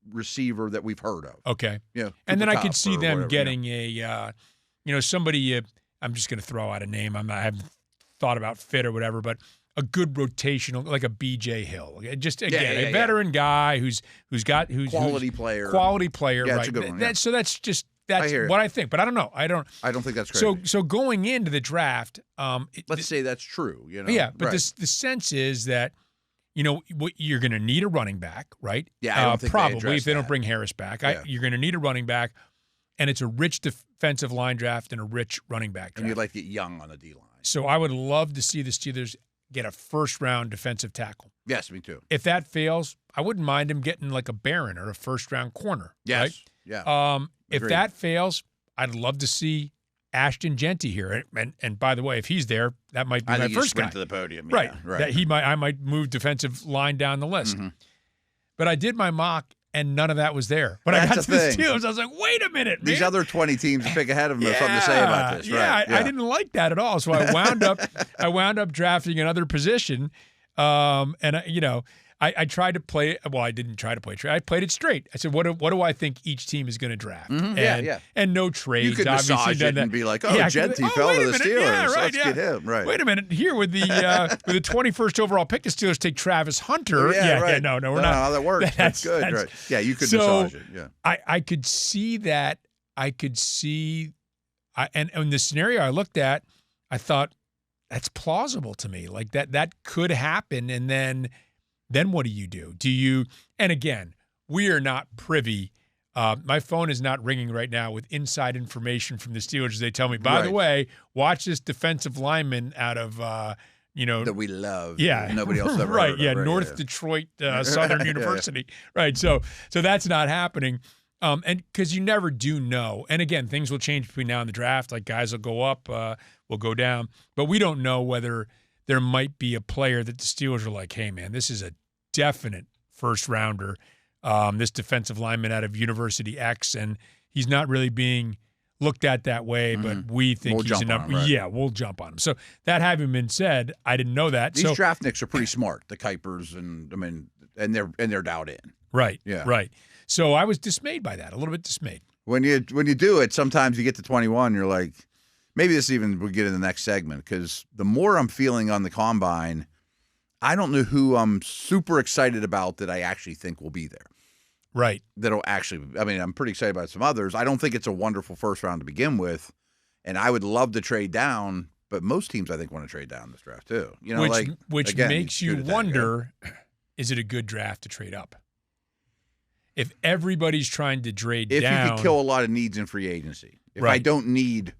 receiver that we've heard of. Okay. Yeah. And then I could see them whatever, getting somebody. I'm just going to throw out a name. I haven't thought about fit or whatever, but a good rotational, like a B.J. Hill. Just again, a veteran guy who's quality player. Quality player, yeah, right? That's a good one. Yeah. So that's what I think, but I don't know. I don't think that's crazy. So going into the draft, let's say that's true. Yeah, but the sense is that you're going to need a running back, right? Yeah, I don't think probably if they that. don't bring Harris back, Yeah. you're going to need a running back, and it's a rich defensive line draft and a rich running back draft. And you'd like to get young on the D line. So I would love to see the Steelers get a first-round defensive tackle. Yes, me too. If that fails, I wouldn't mind him getting like a Barron or a first-round corner. Yes. Right? Yeah. If Agreed. that fails, I'd love to see Ashton Genty here. And by the way, if he's there, that might be my first guy to the podium. Right. Yeah, right. That I might move defensive line down the list. Mm-hmm. But I did my mock, and none of that was there. But I got to the Steelers. I was like, wait a minute, man. These other 20 teams pick ahead of them have something to say about this, right? I didn't like that at all. So I wound up drafting another position. I tried to play. Well, I didn't try to play trade. I played it straight. I said, what do I think each team is going to draft? Mm-hmm. And no trades. You could massage it and be like, Genty fell to the Steelers. Yeah, right, Let's get him. Right. Wait a minute. Here with the 21st overall pick, the Steelers take Travis Hunter. Right. No, we're not. How that works. That's good. Right. Yeah, you could massage it. Yeah. I could see that. I could see, and the scenario I looked at, I thought that's plausible to me. Like that could happen. And then what do you do? And again, we are not privy. My phone is not ringing right now with inside information from the Steelers. They tell me, by the way, watch this defensive lineman out of, that we love. Yeah. Nobody else ever right. heard Yeah. of, right? North Detroit Southern University. Right. So that's not happening. And because you never do know. And again, things will change between now and the draft. Like guys will go up, will go down. But we don't know whether there might be a player that the Steelers are like, hey, man, this is a definite first rounder. This defensive lineman out of University X, and he's not really being looked at that way, but we think he's a number. Right? Yeah, we'll jump on him. So that having been said, I didn't know that. These draft nicks are pretty smart, the Kuipers, and they're dialed in. Right. Yeah. Right. So I was dismayed by that, a little bit dismayed. When you do it, sometimes you get to 21, you're like, maybe this even we'll get in the next segment, because the more I'm feeling on the combine, I don't know who I'm super excited about that I actually think will be there. Right. That'll actually, I'm pretty excited about some others. I don't think it's a wonderful first round to begin with, and I would love to trade down, but most teams I think want to trade down this draft too. Which again, makes you wonder, is it a good draft to trade up? If everybody's trying to trade down. If you could kill a lot of needs in free agency. If I don't need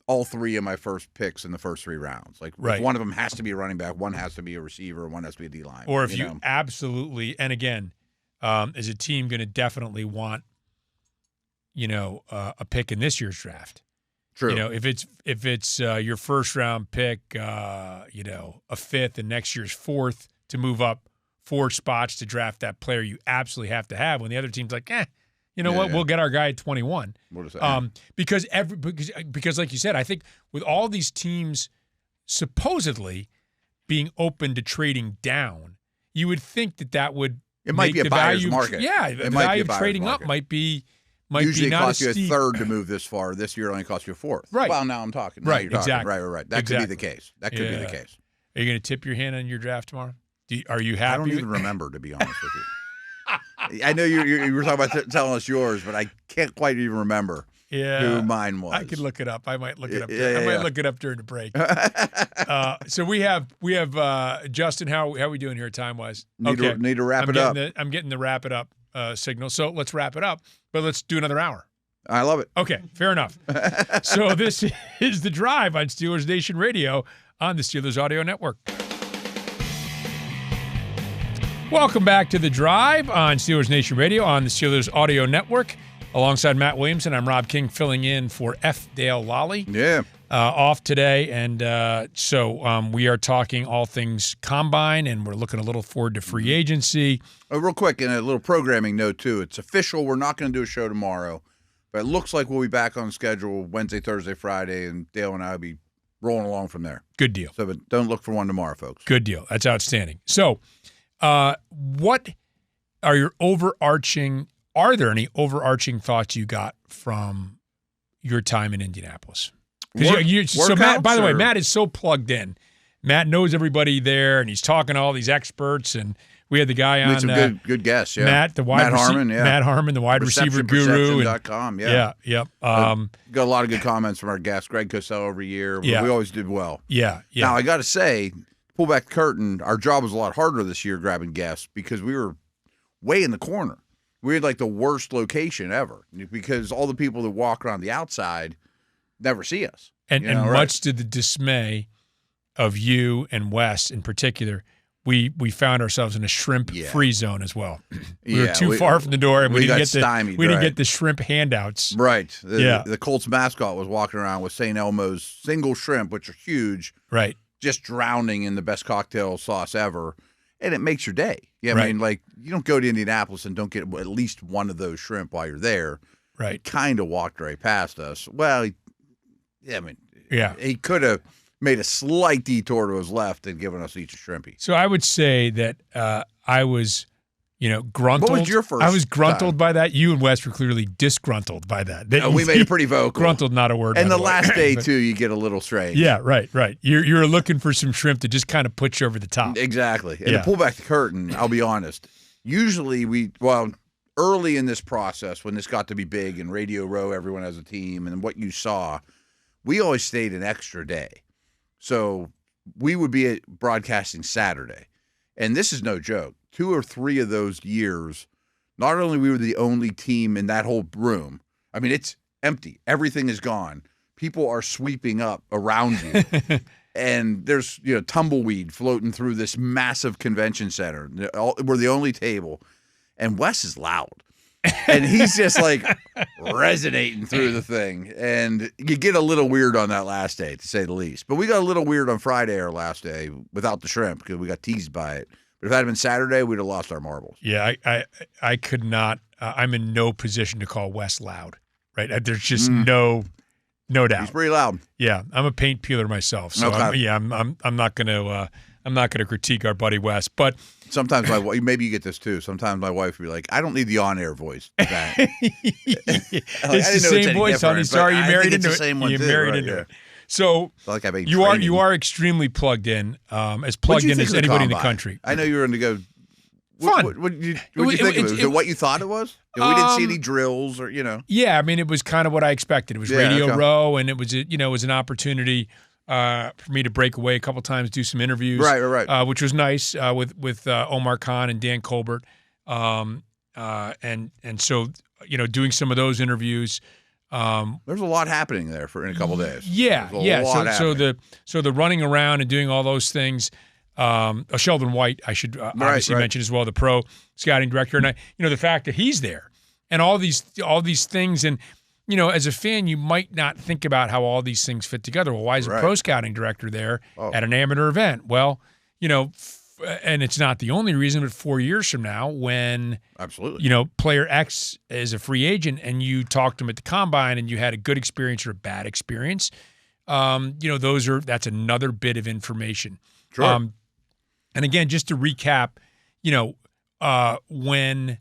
all three of my first picks in the first 3 rounds. Like if one of them has to be a running back, one has to be a receiver, one has to be a D-line. Or if you absolutely, and again, is a team going to definitely want, a pick in this year's draft? True. If it's your first round pick, a 5th and next year's 4th to move up 4 spots to draft that player you absolutely have to have, when the other team's like, we'll get our guy at 21. What is that? Because like you said, I think with all these teams supposedly being open to trading down, you would think that would might be a buyer's value, market. Yeah, the value of trading up might be usually not it costs you a steep. third to move this far. This year it only costs you a 4th. Right. Well, now I'm talking. Now right. you're talking. Exactly. Right. That could be the case. That could be the case. Are you going to tip your hand on your draft tomorrow? Are you happy? I don't even remember, to be honest with you. I know you were talking about telling us yours, but I can't quite even remember who mine was. I could look it up. I might look it up. I might look it up during the break. So we have Justin. How are we doing here time wise? Need to wrap it up. I'm getting the wrap it up signal. So let's wrap it up. But let's do another hour. I love it. Okay, fair enough. So this is The Drive on Steelers Nation Radio on the Steelers Audio Network. Welcome back to The Drive on Steelers Nation Radio on the Steelers Audio Network. Alongside Matt Williamson, I'm Rob King filling in for F. Dale Lally. Yeah. Off today. And so we are talking all things combine, and we're looking a little forward to free agency. Real quick, and a little programming note, too. It's official. We're not going to do a show tomorrow, but it looks like we'll be back on schedule Wednesday, Thursday, Friday, and Dale and I will be rolling along from there. Good deal. So but don't look for one tomorrow, folks. Good deal. That's outstanding. So what are your are there any overarching thoughts you got from your time in Indianapolis? So Matt, by the way, Matt is so plugged in. Matt knows everybody there, and he's talking to all these experts, and we had the guy on. Some good guests, yeah. Matt Harmon, the wide receiver guru. Reception.com, yeah. Yeah, yep. Got a lot of good comments from our guest, Greg Cosell, every year. Yeah. We always did well. Yeah. Now, I got to say, pull back the curtain, our job was a lot harder this year grabbing guests because we were way in the corner. We had like the worst location ever because all the people that walk around the outside never see us. And much to the dismay of you and Wes in particular, we found ourselves in a shrimp-free zone as well. We were too far from the door, and we didn't get the shrimp handouts. Right. The Colts mascot was walking around with St. Elmo's single shrimp, which are huge. Right. Just drowning in the best cocktail sauce ever. And it makes your day. Yeah, right. I mean, like, you don't go to Indianapolis and don't get at least one of those shrimp while you're there. Right. He kind of walked right past us. Well, he could have made a slight detour to his left and given us each a shrimpy. So I would say that I was, gruntled. What was your first I was gruntled time? by that. You and Wes were clearly disgruntled by that. We made it pretty vocal. Gruntled, not a word. And the last day, too, you get a little strange. Yeah, right. You're looking for some shrimp to just kind of put you over the top. Exactly. And to pull back the curtain, I'll be honest, usually early in this process, when this got to be big and Radio Row, everyone has a team, and what you saw, we always stayed an extra day. So we would be broadcasting Saturday. And this is no joke. 2 or 3 of those years, not only we were the only team in that whole room, I mean, it's empty. Everything is gone. People are sweeping up around you. And there's, tumbleweed floating through this massive convention center. We're the only table. And Wes is loud. And he's just like resonating through the thing. And you get a little weird on that last day, to say the least. But we got a little weird on Friday, our last day, without the shrimp, because we got teased by it. But if it had been Saturday, we'd have lost our marbles. Yeah, I could not. I'm in no position to call Wes loud. Right? There's just no doubt. He's pretty loud. Yeah, I'm a paint peeler myself, so okay. I'm not gonna critique our buddy Wes, but sometimes maybe you get this too. Sometimes my wife will be like, "I don't need the on-air voice." It's the same voice, honey. Sorry, you married into it. You married into it. So like you are extremely plugged in, as plugged in as anybody in the country. I know you were going to go. Fun. What did you think of it? Was it what you thought it was? We didn't see any drills or Yeah, I mean, it was kind of what I expected. It was Radio Row, and it was it was an opportunity for me to break away a couple times, do some interviews, right, which was nice with Omar Khan and Dan Colbert, and so doing some of those interviews. There's a lot happening there in a couple days. Yeah. So the running around and doing all those things. Sheldon White, I should obviously mention as well, the pro scouting director, and the fact that he's there, and all these things, and as a fan, you might not think about how all these things fit together. Well, why is a pro scouting director there at an amateur event? Well, and it's not the only reason, but 4 years from now, when absolutely, player X is a free agent, and you talked to him at the combine, and you had a good experience or a bad experience, that's another bit of information. Sure. And again, just to recap, when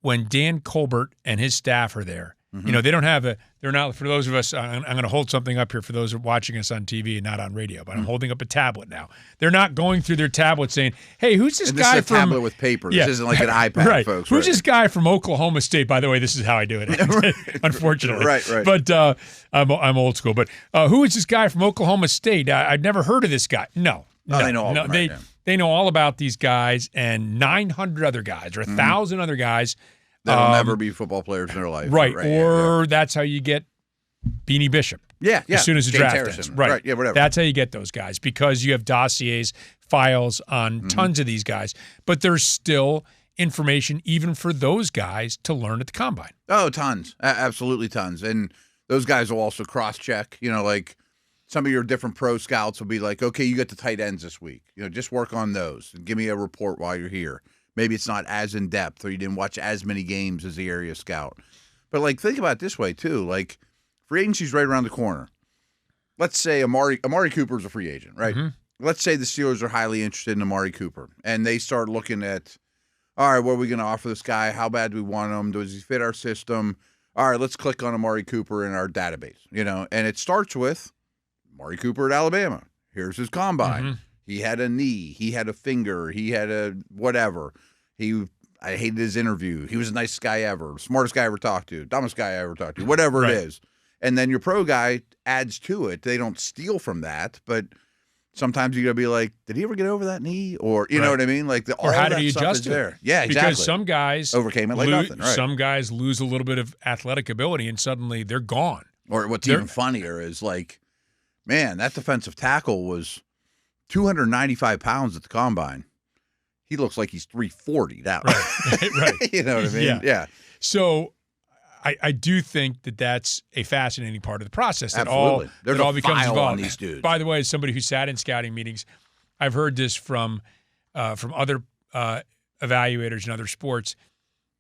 Dan Colbert and his staff are there, they're not, for those of us, I'm going to hold something up here for those watching us on TV and not on radio, but I'm holding up a tablet now. They're not going through their tablet saying, hey, who's this guy from... This is a tablet with paper. Yeah. This isn't like an iPad, folks. Who's this guy from Oklahoma State? By the way, this is how I do it, unfortunately. Right. But I'm old school. But who is this guy from Oklahoma State? I've never heard of this guy. No, they know all they know all about these guys and 900 other guys or 1,000 other guys. That'll never be football players in their life. Right. Or that's how you get Beanie Bishop. Yeah. As soon as the James draft Harrison. ends. Right. Yeah, whatever. That's how you get those guys, because you have dossiers, files on tons of these guys. But there's still information even for those guys to learn at the combine. Oh, tons. Absolutely tons. And those guys will also cross-check. Like some of your different pro scouts will be like, okay, you got the tight ends this week. Just work on those and give me a report while you're here. Maybe it's not as in-depth, or you didn't watch as many games as the area scout. But, think about it this way, too. Free agency's right around the corner. Let's say Amari Cooper's a free agent, right? Mm-hmm. Let's say the Steelers are highly interested in Amari Cooper, and they start looking at, all right, what are we going to offer this guy? How bad do we want him? Does he fit our system? All right, let's click on Amari Cooper in our database, And it starts with Amari Cooper at Alabama. Here's his combine. Mm-hmm. He had a knee. He had a finger. He had a whatever. I hated his interview. He was the nicest guy ever, smartest guy I ever talked to, dumbest guy I ever talked to, whatever it is. And then your pro guy adds to it. They don't steal from that, but sometimes you got to be like, did he ever get over that knee? Or, you know what I mean? Or how did he adjust it? There. Yeah, exactly. Because some guys overcame it like nothing. Right. Some guys lose a little bit of athletic ability, and suddenly they're gone. Or what's even funnier is man, that defensive tackle was 295 pounds at the combine. He looks like he's 340 now. Right. You know what I mean? Yeah. So I do think that that's a fascinating part of the process. Absolutely. There's all becomes involved. On these dudes. By the way, as somebody who sat in scouting meetings, I've heard this from other evaluators in other sports.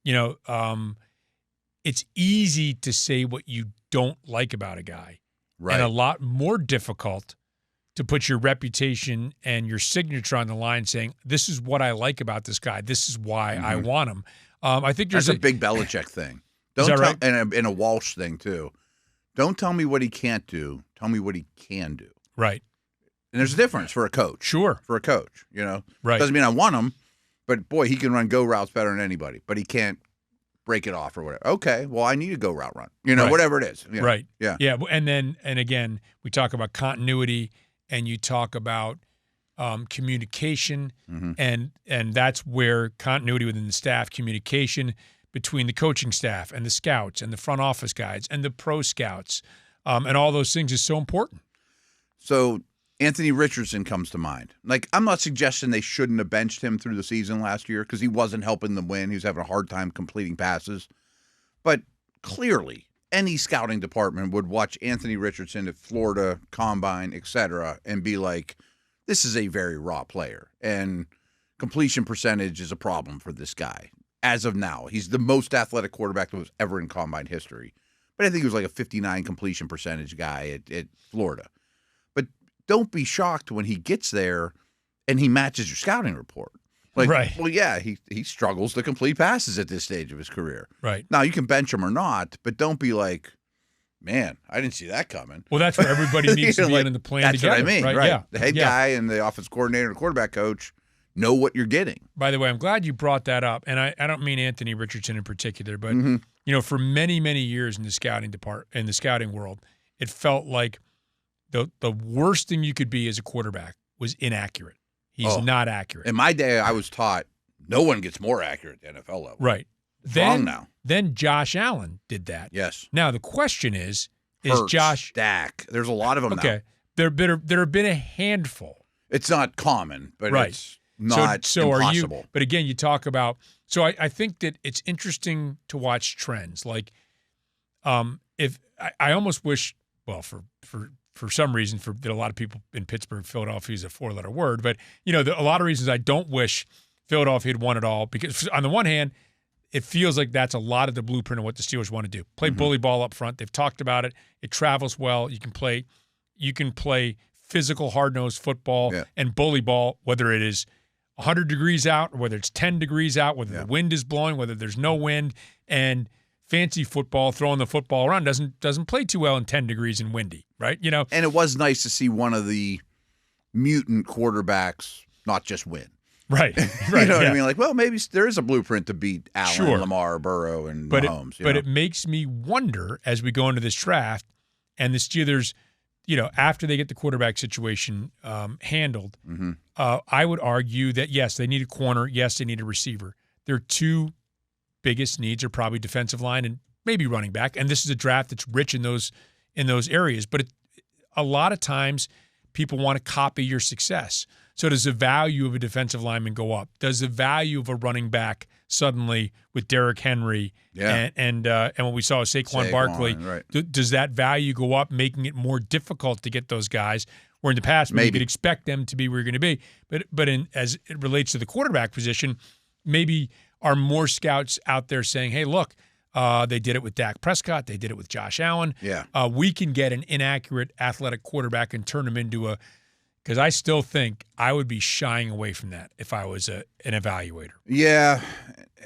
It's easy to say what you don't like about a guy, and a lot more difficult to put your reputation and your signature on the line saying, this is what I like about this guy. This is why I want him. I think there's a big Belichick thing. Is that right? And a Walsh thing, too. Don't tell me what he can't do. Tell me what he can do. Right. And there's a difference for a coach. Sure. For a coach, Right. Doesn't mean I want him, but, boy, he can run go routes better than anybody. But he can't break it off or whatever. Okay, well, I need a go route run. Whatever it is. Right. Yeah. Yeah, and again, we talk about continuity and you talk about communication, Mm-hmm. and that's where continuity within the staff, communication between the coaching staff and the scouts and the front office guys and the pro scouts, and all those things is so important. So Anthony Richardson comes to mind. Like, I'm not suggesting they shouldn't have benched him through the season last year because he wasn't helping them win. He was having a hard time completing passes. But clearly, any scouting department would watch Anthony Richardson at Florida, Combine, etc., and be like, this is a very raw player, and completion percentage is a problem for this guy. As of now, he's the most athletic quarterback that was ever in Combine history. But I think he was like a 59 completion percentage guy at Florida. But don't be shocked when he gets there and he matches your scouting report. Like, Right. Well, yeah, he struggles to complete passes at this stage of his career. Right. Now, you can bench him or not, but don't be like, man, I didn't see that coming. Well, that's where everybody needs to be in the plan that's together. That's what I mean, right? Yeah. The head guy and the offense coordinator and quarterback coach know what you're getting. By the way, I'm glad you brought that up, and I don't mean Anthony Richardson in particular, but Mm-hmm. for many years in the scouting world, it felt like the worst thing you could be as a quarterback was inaccurate. He's not accurate. In my day, I was taught no one gets more accurate at the NFL level. Right. It's wrong now. Then Josh Allen did that. Yes. Now the question is Hurts, Josh Dak? There's a lot of them now. okay? There have been a handful. It's not common, but Right. it's not so impossible. Are you? But again, you talk about. So I think that it's interesting to watch trends. Like, if I almost wish, well, for some reason, that a lot of people in Pittsburgh, Philadelphia is a 4-letter word, but a lot of reasons I don't wish Philadelphia had won it all, because on the one hand, it feels like that's a lot of the blueprint of what the Steelers want to do. Play bully ball up front. They've talked about it. It travels well. You can play physical, hard-nosed football and bully ball, whether it is 100 degrees out or whether it's 10 degrees out, whether the wind is blowing, whether there's no wind. And fancy football, throwing the football around, doesn't play too well in 10 degrees and windy, right? And it was nice to see one of the mutant quarterbacks not just win. Right. You know what I mean? Like, well, maybe there is a blueprint to beat Allen, Lamar, Burrow, and Mahomes. It makes me wonder as we go into this draft and the Steelers, after they get the quarterback situation handled, I would argue that, yes, they need a corner. Yes, they need a receiver. Their two biggest needs are probably defensive line and maybe running back. And this is a draft that's rich in those areas. But a lot of times people want to copy your success. So does the value of a defensive lineman go up? Does the value of a running back suddenly with Derrick Henry and what we saw with Saquon Barkley, does that value go up, making it more difficult to get those guys? Where in the past, maybe you could expect them to be where you're going to be. But as it relates to the quarterback position, maybe are more scouts out there saying, hey, look, they did it with Dak Prescott. They did it with Josh Allen. Yeah. We can get an inaccurate athletic quarterback and turn him into because I still think I would be shying away from that if I was an evaluator. Yeah.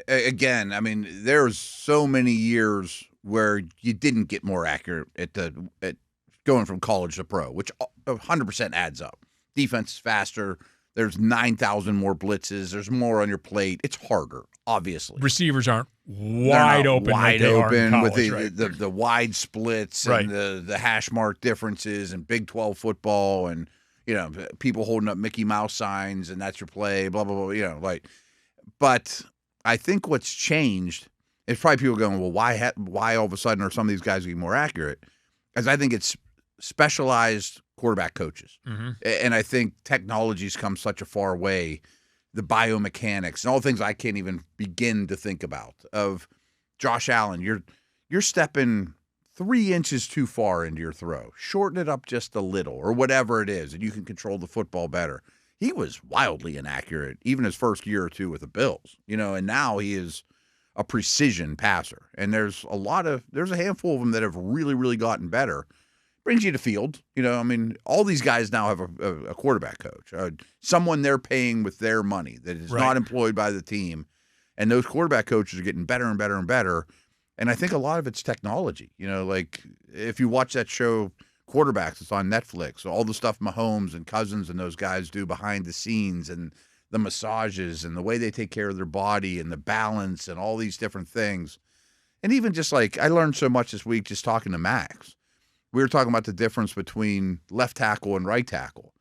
Again, I mean, there's so many years where you didn't get more accurate at going from college to pro, which 100% adds up. Defense is faster. There's 9,000 more blitzes. There's more on your plate. It's harder, obviously. Receivers aren't wide open with college, the wide splits and the hash mark differences and Big 12 football and people holding up Mickey Mouse signs and that's your play, blah blah blah. But I think what's changed is probably people going, well, why all of a sudden are some of these guys getting more accurate? As I think it's specialized quarterback coaches. Mm-hmm. And I think technology's come such a far way, the biomechanics and all the things I can't even begin to think about. Of Josh Allen, you're stepping 3 inches too far into your throw. Shorten it up just a little or whatever it is, and you can control the football better. He was wildly inaccurate, even his first year or two with the Bills, and now he is a precision passer. And there's a handful of them that have really, really gotten better. Brings you to field. All these guys now have a quarterback coach, someone they're paying with their money that is not employed by the team. And those quarterback coaches are getting better and better and better. And I think a lot of it's technology. Like if you watch that show, Quarterbacks, it's on Netflix. So all the stuff Mahomes and Cousins and those guys do behind the scenes and the massages and the way they take care of their body and the balance and all these different things. And even just like I learned so much this week just talking to Max. We were talking about the difference between left tackle and right tackle.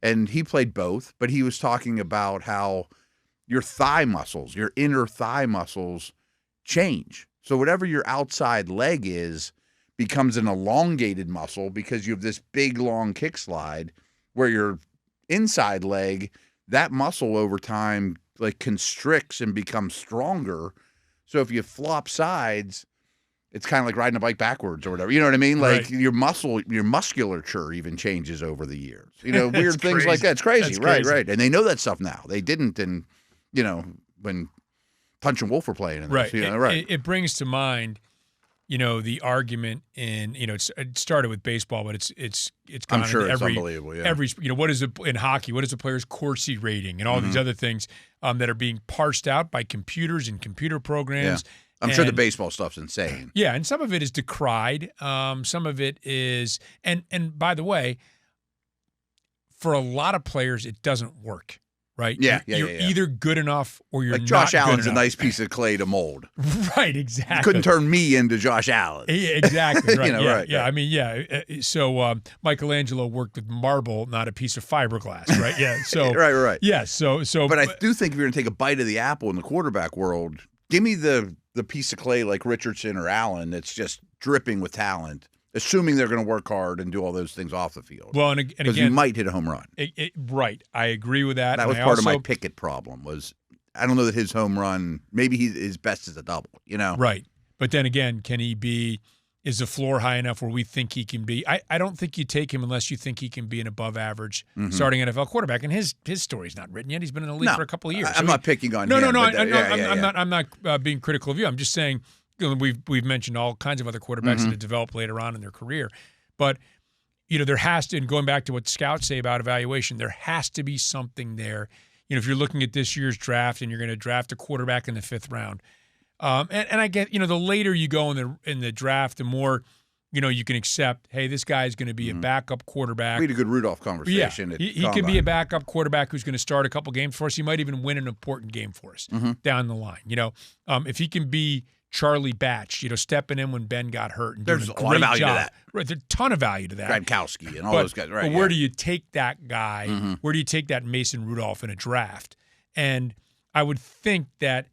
and he played both, but he was talking about how your thigh muscles, your inner thigh muscles change. So whatever your outside leg is becomes an elongated muscle because you have this big, long kick slide, where your inside leg, that muscle over time like constricts and becomes stronger. So if you flop sides, it's kind of like riding a bike backwards or whatever. You know what I mean? Like your musculature even changes over the years. You know, weird things like that. It's crazy. Right. And they know that stuff now. They didn't when Punch and Wolf were playing in this. Right. It brings to mind, the argument in, it started with baseball, but it's gone I'm sure into it's unbelievable. Yeah. Every, what is in hockey? What is a player's Corsi rating and all these other things that are being parsed out by computers and computer programs. Yeah. I'm sure the baseball stuff's insane. Yeah, and some of it is decried. Some of it is, and by the way, for a lot of players, it doesn't work. Right? Yeah, You're either good enough or you're like not Josh Allen's good a nice piece of clay to mold. Right, exactly. You couldn't turn me into Josh Allen. Exactly, right. Right. I mean, so Michelangelo worked with marble, not a piece of fiberglass, right? Yeah. So right. Yeah. So. But I do think if you're going to take a bite of the apple in the quarterback world, give me the piece of clay like Richardson or Allen that's just dripping with talent, assuming they're going to work hard and do all those things off the field. Well, and again, you might hit a home run. Right. I agree with that. That was part of my Pickett problem. Was I don't know that his home run, maybe his best is a double. Right. But then again, can he be? Is the floor high enough where we think he can be? I don't think you take him unless you think he can be an above average starting NFL quarterback. And his story's not written yet. He's been in the league for a couple of years. I'm not picking on him. No. I'm not being critical of you. I'm just saying we've mentioned all kinds of other quarterbacks that have developed later on in their career. But, there has to, and going back to what scouts say about evaluation, there has to be something there. If you're looking at this year's draft and you're going to draft a quarterback in the 5th round, and I get, the later you go in the draft, the more, you can accept, hey, this guy is going to be a backup quarterback. We had a good Rudolph conversation. Yeah, he could be a backup quarterback who's going to start a couple games for us. He might even win an important game for us down the line. If he can be Charlie Batch, stepping in when Ben got hurt. And there's doing a lot of value to that. Right, there's a ton of value to that. Gronkowski and all those guys. Right. But where do you take that guy? Where do you take that Mason Rudolph in a draft? And I would think that,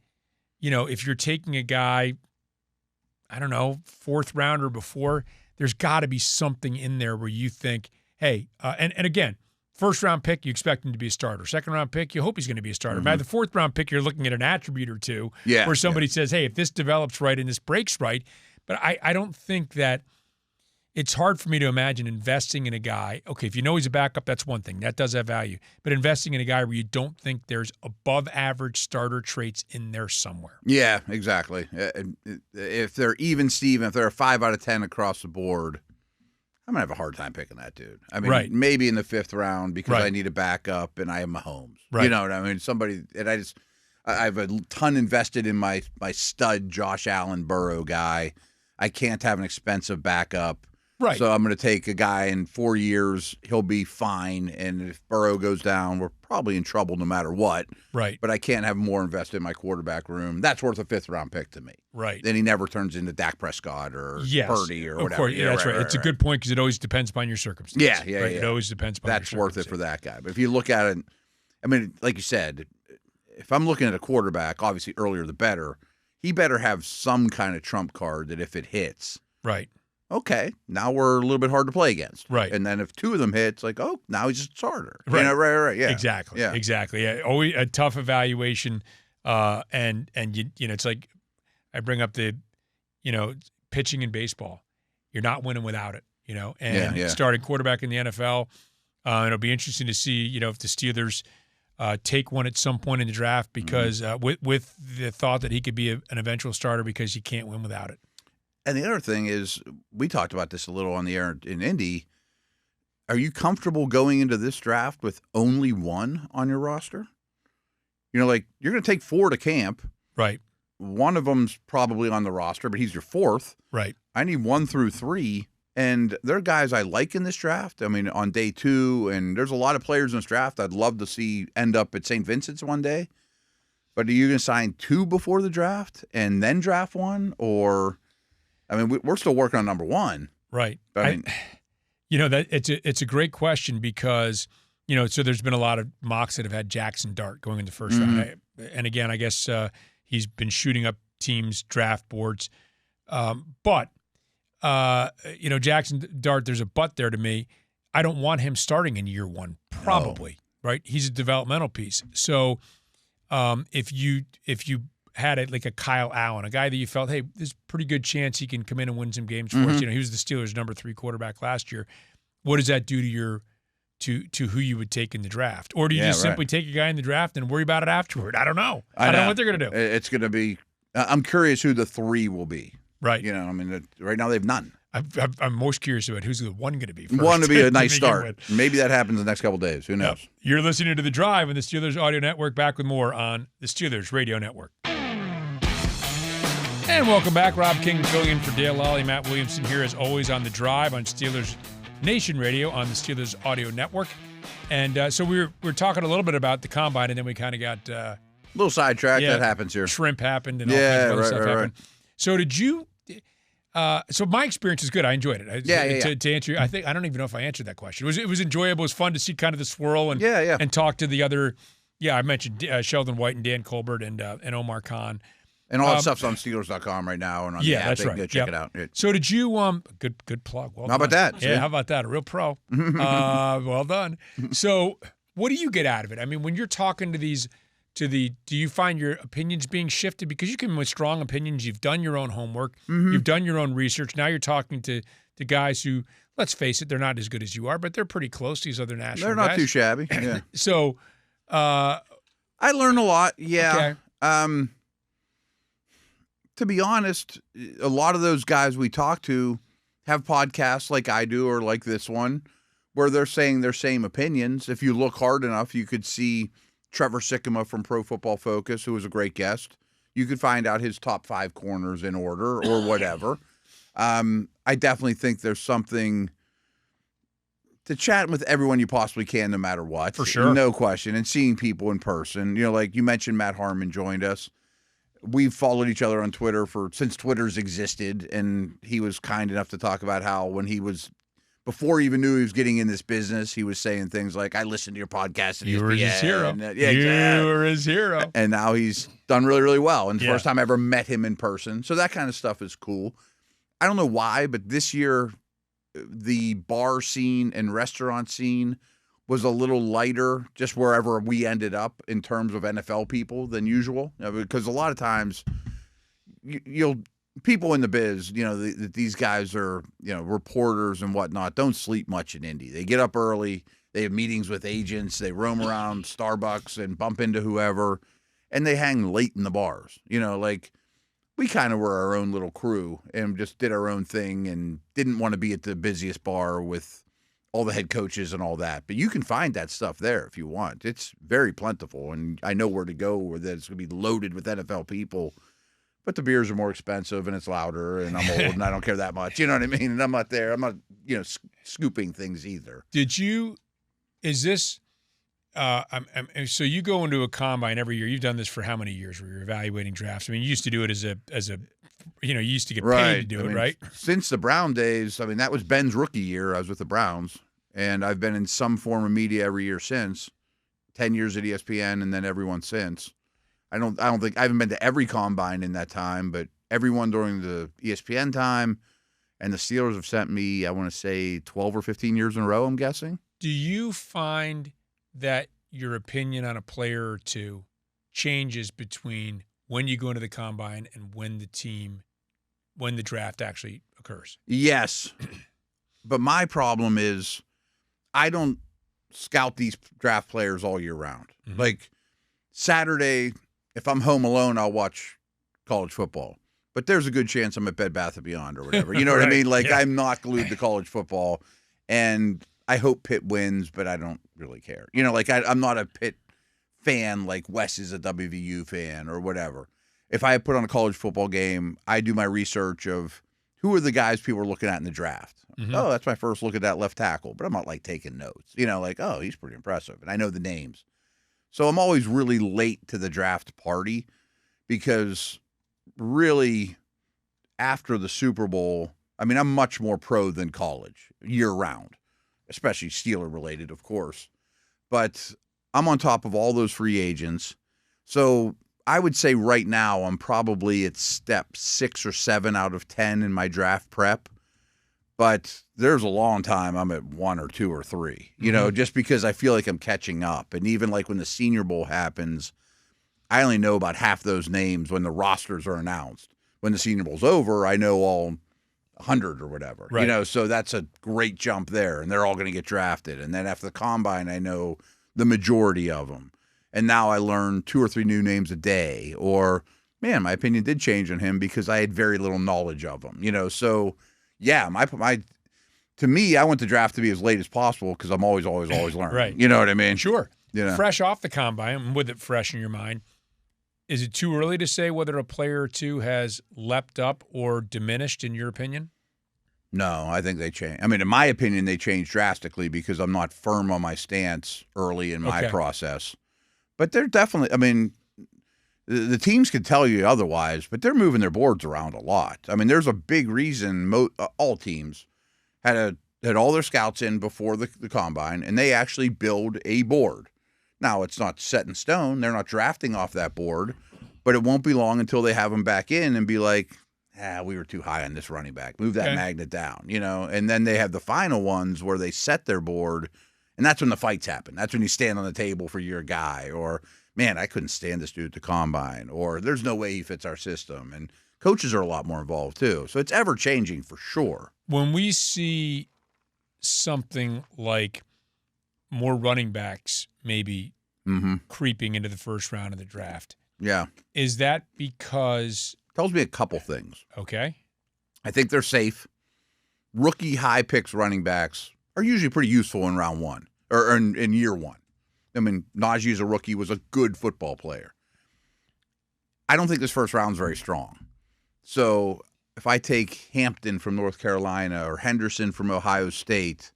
if you're taking a guy, I don't know, 4th round or before, there's got to be something in there where you think, hey, and again, 1st round pick, you expect him to be a starter. 2nd round pick, you hope he's going to be a starter. By the 4th round pick, you're looking at an attribute or two where somebody says, hey, if this develops right and this breaks right. But I don't think that it's hard for me to imagine investing in a guy. Okay, if you know he's a backup, that's one thing. That does have value. But investing in a guy where you don't think there's above average starter traits in there somewhere. Yeah, exactly. If they're even Steven, if they're a 5 out of 10 across the board, I'm going to have a hard time picking that dude. I mean, maybe in the 5th round because I need a backup and I have Mahomes. Right. You know what I mean? Somebody, and I have a ton invested in my stud Josh Allen Burrow guy. I can't have an expensive backup. Right. So I'm going to take a guy in 4 years. He'll be fine. And if Burrow goes down, we're probably in trouble no matter what. Right. But I can't have more invested in my quarterback room. That's worth a 5th round pick to me. Right. Then he never turns into Dak Prescott or Purdy or whatever. Of course. Yeah, that's right. It's a good point because it always depends upon your circumstances. Yeah. It always depends upon your circumstances. That's worth it for that guy. But if you look at it, I mean, like you said, if I'm looking at a quarterback, obviously earlier the better. He better have some kind of trump card that if it hits. Right. Okay, now we're a little bit hard to play against. Right. And then if 2 of them hit, it's like, oh, now he's just a starter. Right. Right. Yeah. Exactly. Yeah. Always a tough evaluation. And it's like I bring up the, pitching in baseball. You're not winning without it, and starting quarterback in the NFL. It'll be interesting to see, if the Steelers take one at some point in the draft because with the thought that he could be an eventual starter because you can't win without it. And the other thing is, we talked about this a little on the air in Indy. Are you comfortable going into this draft with only 1 on your roster? Like you're going to take 4 to camp. Right. One of them's probably on the roster, but he's your 4th. Right. I need 1 through 3. And there are guys I like in this draft. I mean, on day 2, and there's a lot of players in this draft I'd love to see end up at St. Vincent's one day. But are you going to sign 2 before the draft and then draft 1? Or... I mean, we're still working on number 1. Right. But I mean, that it's a great question because so there's been a lot of mocks that have had Jackson Dart going in the first round. And again, I guess he's been shooting up teams' draft boards. But Jackson Dart, there's a but there to me. I don't want him starting in year one, probably, right? He's a developmental piece. So if you had it like a Kyle Allen, a guy that you felt, hey, there's a pretty good chance he can come in and win some games for us. He was the Steelers' number 3 quarterback last year. What does that do to your to who you would take in the draft? Or do you just simply take a guy in the draft and worry about it afterward? I don't know. I don't know what they're going to do. It's going to be I'm curious who the 3 will be. Right. Right now they have none. I'm most curious about who's the one going to be first. One to be a nice start. Maybe that happens in the next couple of days. Who knows? Yep. You're listening to The Drive on the Steelers Audio Network. Back with more on the Steelers Radio Network. And welcome back. Rob King filling in for Dale Lally. Matt Williamson here as always on The Drive on Steelers Nation Radio on the Steelers Audio Network. And so we're talking a little bit about the Combine, and then we kind of got a little sidetracked. That happens here. Shrimp happened and all kinds of other stuff happened. So did you so my experience is good. I enjoyed it. To answer, I don't even know if I answered that question. It was enjoyable. It was fun to see kind of the swirl and talk to the other. Yeah, I mentioned Sheldon White and Dan Colbert and Omar Khan. And all that stuff's on Steelers.com right now. And on the app. That's right. Go check it out. So did you good plug. Well how about that? Yeah, how about that? A real pro. Well done. So what do you get out of it? I mean, when you're talking to these do you find your opinions being shifted? Because you come in with strong opinions. You've done your own homework. You've done your own research. Now you're talking to guys who, let's face it, they're not as good as you are, but they're pretty close to these other national guys. They're not too shabby. Yeah. So I learn a lot. Yeah. Okay. To be honest, a lot of those guys we talk to have podcasts like I do or like this one where they're saying their same opinions. If you look hard enough, you could see Trevor Sikkema from Pro Football Focus, who was a great guest. You could find out his top 5 corners in order or whatever. I definitely think there's something to chat with everyone you possibly can, no matter what. For sure. No question. And seeing people in person. Like you mentioned, Matt Harmon joined us. We've followed each other on Twitter since Twitter's existed, and he was kind enough to talk about how before he even knew he was getting in this business, he was saying things like, I listened to your podcast. And you were his hero. You were his hero. And now he's done really, really well. And the first time I ever met him in person. So that kind of stuff is cool. I don't know why, but this year, the bar scene and restaurant scene was a little lighter just wherever we ended up in terms of NFL people than usual. Because a lot of times people in the biz, these guys are, reporters and whatnot, don't sleep much in Indy. They get up early, they have meetings with agents, they roam around Starbucks and bump into whoever, and they hang late in the bars. We kind of were our own little crew and just did our own thing and didn't want to be at the busiest bar with all the head coaches and all that. But you can find that stuff there if you want. It's very plentiful, and I know where to go where it's going to be loaded with NFL people. But the beers are more expensive, and it's louder, and I'm old, and I don't care that much. You know what I mean? And I'm not there. I'm not, scooping things either. So you go into a combine every year. You've done this for how many years where you're evaluating drafts? I mean, you used to do it as a you used to get paid to do it, right? Since the Brown days, that was Ben's rookie year. I was with the Browns, and I've been in some form of media every year since. 10 years at ESPN, and then everyone since. I haven't been to every combine in that time, but everyone during the ESPN time, and the Steelers have sent me, I want to say 12 or 15 years in a row, I'm guessing. Do you find that your opinion on a player or two changes between when you go into the combine and when the draft actually occurs? Yes. But my problem is I don't scout these draft players all year round. Mm-hmm. Like Saturday, if I'm home alone, I'll watch college football. But there's a good chance I'm at Bed Bath & Beyond or whatever. You know what I mean? I'm not glued to college football. And I hope Pitt wins, but I don't really care. I'm not a Pitt fan like Wes is a WVU fan or whatever. If I put on a college football game, I do my research of who are the guys people are looking at in the draft. Mm-hmm. Oh, that's my first look at that left tackle. But I'm not taking notes. Oh, he's pretty impressive. And I know the names. So I'm always really late to the draft party because really after the Super Bowl, I'm much more pro than college year round, especially Steeler related, of course. but I'm on top of all those free agents. So I would say right now I'm probably at step 6 or 7 out of 10 in my draft prep. But there's a long time I'm at 1 or 2 or 3, just because I feel like I'm catching up. And even like when the Senior Bowl happens, I only know about half those names when the rosters are announced. When the Senior Bowl's over, I know all 100 or whatever. Right. So that's a great jump there, and they're all going to get drafted. And then after the Combine, I know the majority of them. And now I learn 2 or 3 new names a day. Or, man, my opinion did change on him because I had very little knowledge of him. So... yeah, to me, I want the draft to be as late as possible because I'm always learning. Right. You know what I mean? Sure. Fresh off the Combine, and with it fresh in your mind, is it too early to say whether a player or two has leapt up or diminished, in your opinion? No, I think they change. I mean, in my opinion, they changed drastically because I'm not firm on my stance early in my process. But they're definitely, I mean, the teams could tell you otherwise, but they're moving their boards around a lot. I mean, there's a big reason all teams had all their scouts in before the Combine, and they actually build a board. Now, it's not set in stone. They're not drafting off that board, but it won't be long until they have them back in and be like, we were too high on this running back. Move that magnet down, And then they have the final ones where they set their board, and that's when the fights happen. That's when you stand on the table for your guy, or man, I couldn't stand this dude at the Combine, or there's no way he fits our system. And coaches are a lot more involved too. So it's ever changing for sure. When we see something like more running backs maybe creeping into the first round of the draft, is that because... tells me a couple things. Okay. I think they're safe. Rookie high picks running backs are usually pretty useful in round 1 or in year 1. I mean, Najee's a rookie, was a good football player. I don't think this first round's very strong. So if I take Hampton from North Carolina or Henderson from Ohio State,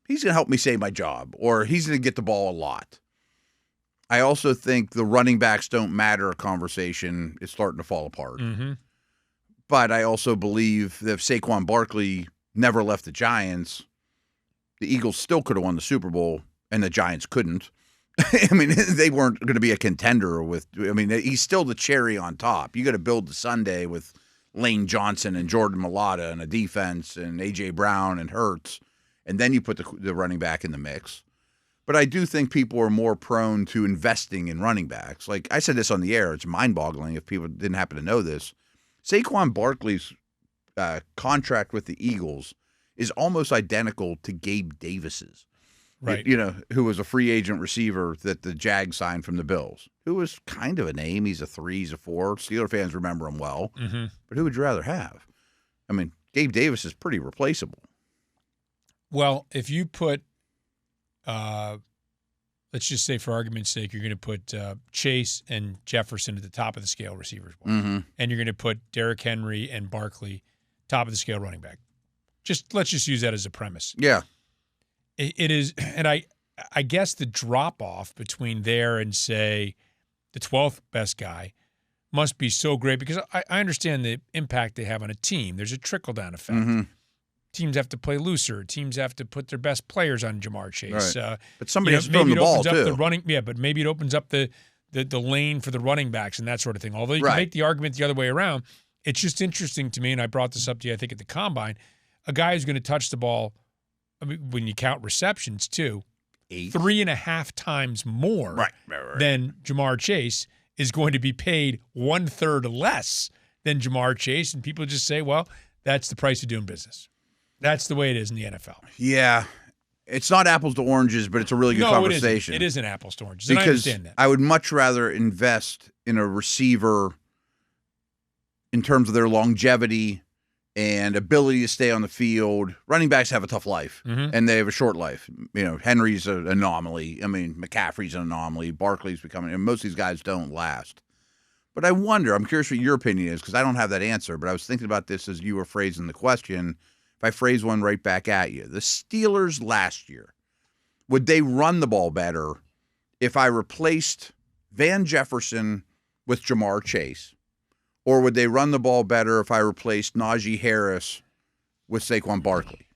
he's going to help me save my job, or he's going to get the ball a lot. I also think the running backs don't matter conversation is starting to fall apart. But I also believe that if Saquon Barkley never left the Giants, the Eagles still could have won the Super Bowl, and the Giants couldn't. I mean, they weren't going to be a contender he's still the cherry on top. You got to build the sundae with Lane Johnson and Jordan Mailata and a defense and A.J. Brown and Hurts, and then you put the running back in the mix. But I do think people are more prone to investing in running backs. Like I said this on the air, it's mind-boggling if people didn't happen to know this. Saquon Barkley's contract with the Eagles is almost identical to Gabe Davis's. Right. Who was a free agent receiver that the Jags signed from the Bills, who was kind of a name. He's a 3, he's a 4. Steeler fans remember him well. But who would you rather have? I mean, Gabe Davis is pretty replaceable. Well, if you put, let's just say for argument's sake, you're going to put Chase and Jefferson at the top of the scale receivers, and you're going to put Derrick Henry and Barkley top of the scale running back. Let's just use that as a premise. Yeah. It is, and I guess the drop-off between there and, say, the 12th best guy must be so great because I understand the impact they have on a team. There's a trickle-down effect. Teams have to play looser. Teams have to put their best players on Jamar Chase. Right. But somebody has to throw the ball, too. But maybe it opens up the lane for the running backs and that sort of thing. Although you can make the argument the other way around, it's just interesting to me, and I brought this up to you, I think, at the Combine, a guy who's going to touch the ball, I mean, when you count receptions, too, 3.5 times more than Jamar Chase is going to be paid 1/3 less than Jamar Chase. And people just say, well, that's the price of doing business. That's the way it is in the NFL. Yeah. It's not apples to oranges, but it's a really good conversation. It isn't apples to oranges. Because and I understand that. I would much rather invest in a receiver in terms of their longevity and ability to stay on the field. Running backs have a tough life, and they have a short life. Henry's an anomaly. I mean, McCaffrey's an anomaly. Barkley's becoming – and most of these guys don't last. But I wonder – I'm curious what your opinion is because I don't have that answer, but I was thinking about this as you were phrasing the question. If I phrase one right back at you. The Steelers last year, would they run the ball better if I replaced Van Jefferson with Jamar Chase? Or would they run the ball better if I replaced Najee Harris with Saquon Barkley?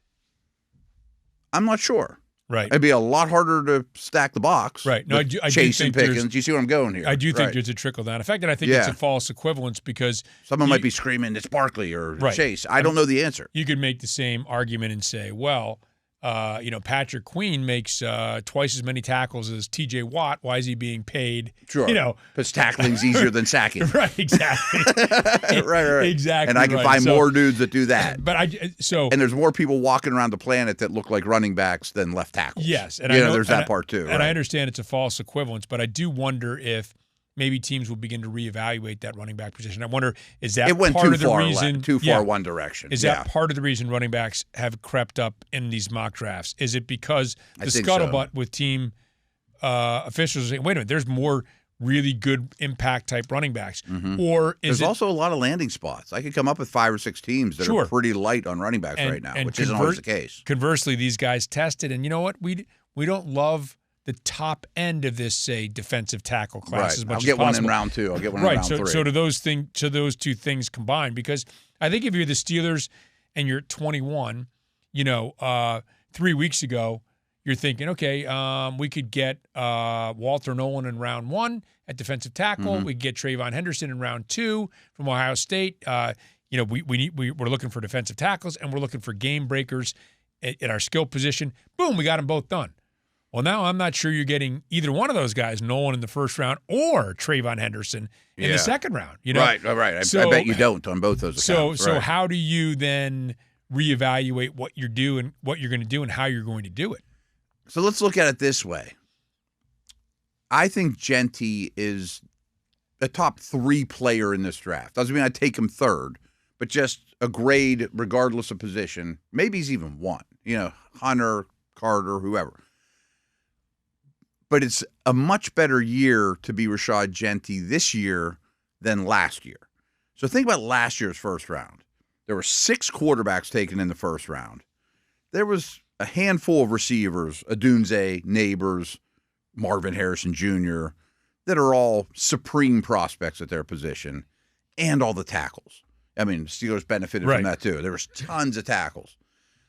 I'm not sure. Right. It'd be a lot harder to stack the box. Right. No, I do Chase think and Pickens. You see where I'm going here? I do think there's a trickle down. In fact, I think it's a false equivalence because someone might be screaming it's Barkley or Chase. I don't know the answer. You could make the same argument and say, well, Patrick Queen makes twice as many tackles as T.J. Watt. Why is he being paid? Sure. Because tackling's easier than sacking. Right. Exactly. right. Exactly. And I can find more dudes that do that. And there's more people walking around the planet that look like running backs than left tackles. Yes, and there's that part too. And I understand it's a false equivalence, but I do wonder if maybe teams will begin to reevaluate that running back position. I wonder, is that part of the reason? Too far one direction. Is that part of the reason running backs have crept up in these mock drafts? Is it because the scuttlebutt with team officials are saying, wait a minute, there's more really good impact type running backs? Or is there's also a lot of landing spots. I could come up with 5 or 6 teams that are pretty light on running backs right now, which isn't always the case. Conversely, these guys tested, and you know what? We don't love the top end of this, say, defensive tackle class as much I'll get as possible. one in round 2. I'll get one in round 3. So do those two things combined, because I think if you're the Steelers and you're 21, 3 weeks ago, you're thinking, okay, we could get Walter Nolan in round 1 at defensive tackle. We could get Trayvon Henderson in round 2 from Ohio State. We're looking for defensive tackles, and we're looking for game breakers at our skill position. Boom, we got them both done. Well, now I'm not sure you're getting either one of those guys, Nolan in the first round or Trayvon Henderson in the second round. Right. I bet you don't on both those accounts. So how do you then reevaluate what you're doing, what you're going to do, and how you're going to do it? So let's look at it this way. I think Genty is a top 3 player in this draft. Doesn't mean I'd take him third, but just a grade regardless of position. Maybe he's even 1. Hunter, Carter, whoever. But it's a much better year to be Rashad Genty this year than last year. So think about last year's first round. There were 6 quarterbacks taken in the first round. There was a handful of receivers, Odunze, Neighbors, Marvin Harrison Jr., that are all supreme prospects at their position, and all the tackles. I mean, Steelers benefited from that too. There was tons of tackles.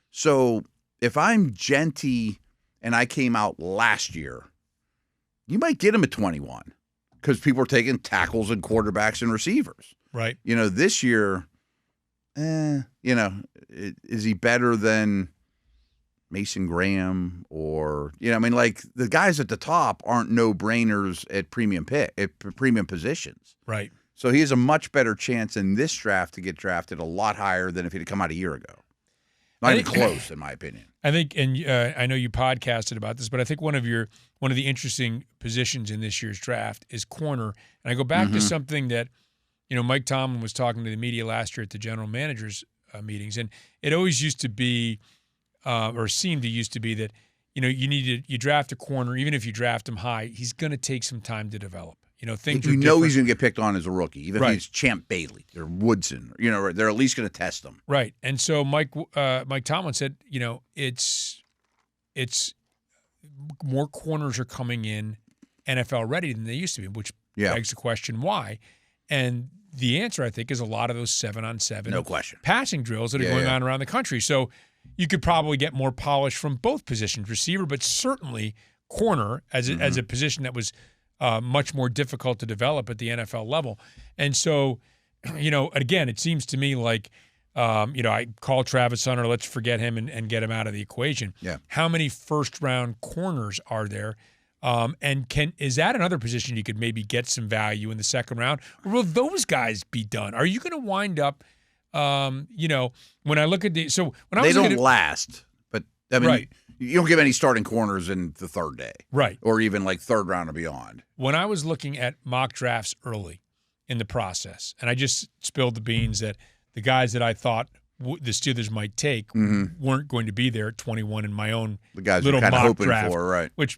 So if I'm Genty and I came out last year, you might get him at 21 because people are taking tackles and quarterbacks and receivers. Right. This year, is he better than Mason Graham or, the guys at the top aren't no-brainers at premium positions. Right. So he has a much better chance in this draft to get drafted a lot higher than if he'd come out a year ago. Not even close, in my opinion. I think, and I know you podcasted about this, but I think one of the interesting positions in this year's draft is corner. And I go back to something that, Mike Tomlin was talking to the media last year at the general managers meetings, and it always used to be, or seemed to used to be that, you draft a corner, even if you draft him high, he's going to take some time to develop. Things he's going to get picked on as a rookie, even if he's Champ Bailey or Woodson. They're at least going to test him. Right. And so Mike Tomlin said, it's more corners are coming in NFL ready than they used to be, which begs the question why. And the answer, I think, is a lot of those 7-on-7 passing drills that are going on around the country. So you could probably get more polish from both positions, receiver, but certainly corner as a position that was much more difficult to develop at the NFL level. And so, again, it seems to me like, I call Travis Hunter, let's forget him and get him out of the equation. Yeah. How many first-round corners are there? And is that another position you could maybe get some value in the second round? Or will those guys be done? Are you going to wind up, when I look at they don't last, but I mean, you don't give any starting corners in the third day. Right. Or even like third round or beyond. When I was looking at mock drafts early in the process, and I just spilled the beans that the guys that I thought the Steelers might take weren't going to be there at 21 in my own the guys little mock hoping draft, for, right? Which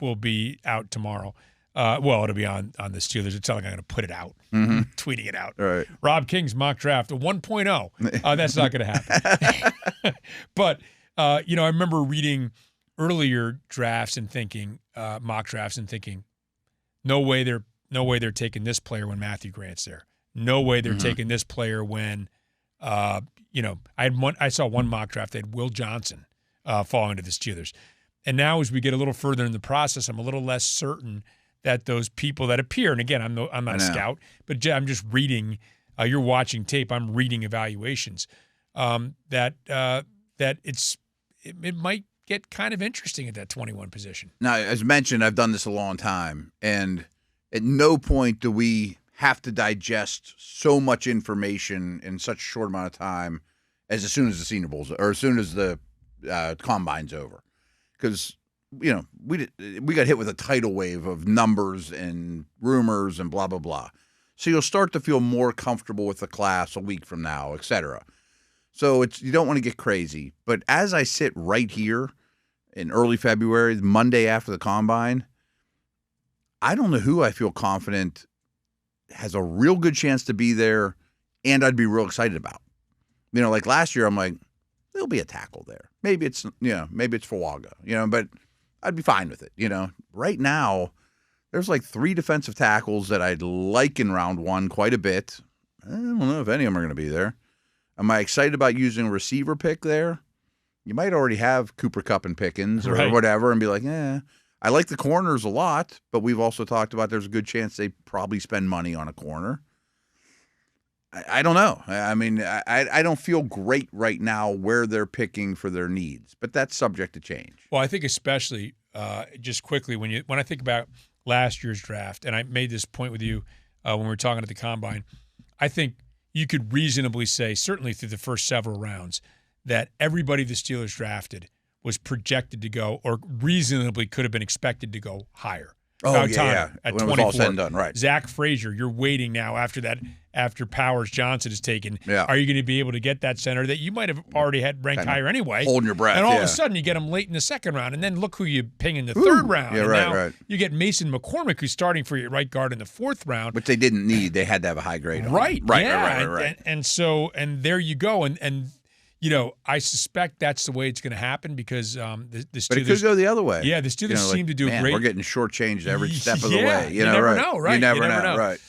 will be out tomorrow. It'll be on the Steelers. It's not like I'm going to put it out, tweeting it out. Right. Rob King's mock draft, a 1.0. That's not going to happen. But, I remember reading earlier drafts and thinking, mock drafts and thinking, no way they're taking this player when Matthew Grant's there. No way they're taking this player when, I saw one mock draft, they had Will Johnson falling to the Steelers. And now as we get a little further in the process, I'm a little less certain that those people that appear, and again, I'm not a scout, but I'm just reading. You're watching tape. I'm reading evaluations. That it might get kind of interesting at that 21 position. Now, as mentioned, I've done this a long time, and at no point do we have to digest so much information in such a short amount of time as soon as the Senior Bowl's or as soon as the Combine's over. Because, we got hit with a tidal wave of numbers and rumors and blah, blah, blah. So you'll start to feel more comfortable with the class a week from now, et cetera. So you don't want to get crazy. But as I sit right here in early February, Monday after the Combine, I don't know who I feel confident has a real good chance to be there and I'd be real excited about. Like last year, I'm like, there'll be a tackle there. Maybe it's Fuaga, but I'd be fine with it. Right now, there's like 3 defensive tackles that I'd like in round 1 quite a bit. I don't know if any of them are going to be there. Am I excited about using a receiver pick there? You might already have Cooper Kupp and Pickens or whatever and be like, I like the corners a lot, but we've also talked about there's a good chance they probably spend money on a corner. I don't know. I mean, I don't feel great right now where they're picking for their needs, but that's subject to change. Well, I think especially just quickly when I think about last year's draft, and I made this point with you when we were talking at the Combine, I think you could reasonably say, certainly through the first several rounds, that everybody the Steelers drafted was projected to go or reasonably could have been expected to go higher. Oh, yeah. At when 24. it was all said and done, right. Zach Frazier, you're waiting now after Powers Johnson is taken. Yeah. Are you going to be able to get that center that you might have already had ranked Kinda higher anyway? Holding your breath. And all of a sudden you get him late in the second round, and then look who you ping in the third round. Yeah, and right. You get Mason McCormick, who's starting for your right guard in the fourth round. Which they didn't need. They had to have a high grade on. Right. Right. And there you go. And I suspect that's the way it's going to happen because the Steelers. But it could go the other way. Yeah, the Steelers seem to do great. We're getting shortchanged every step of the way. You never know, right? You never know, right?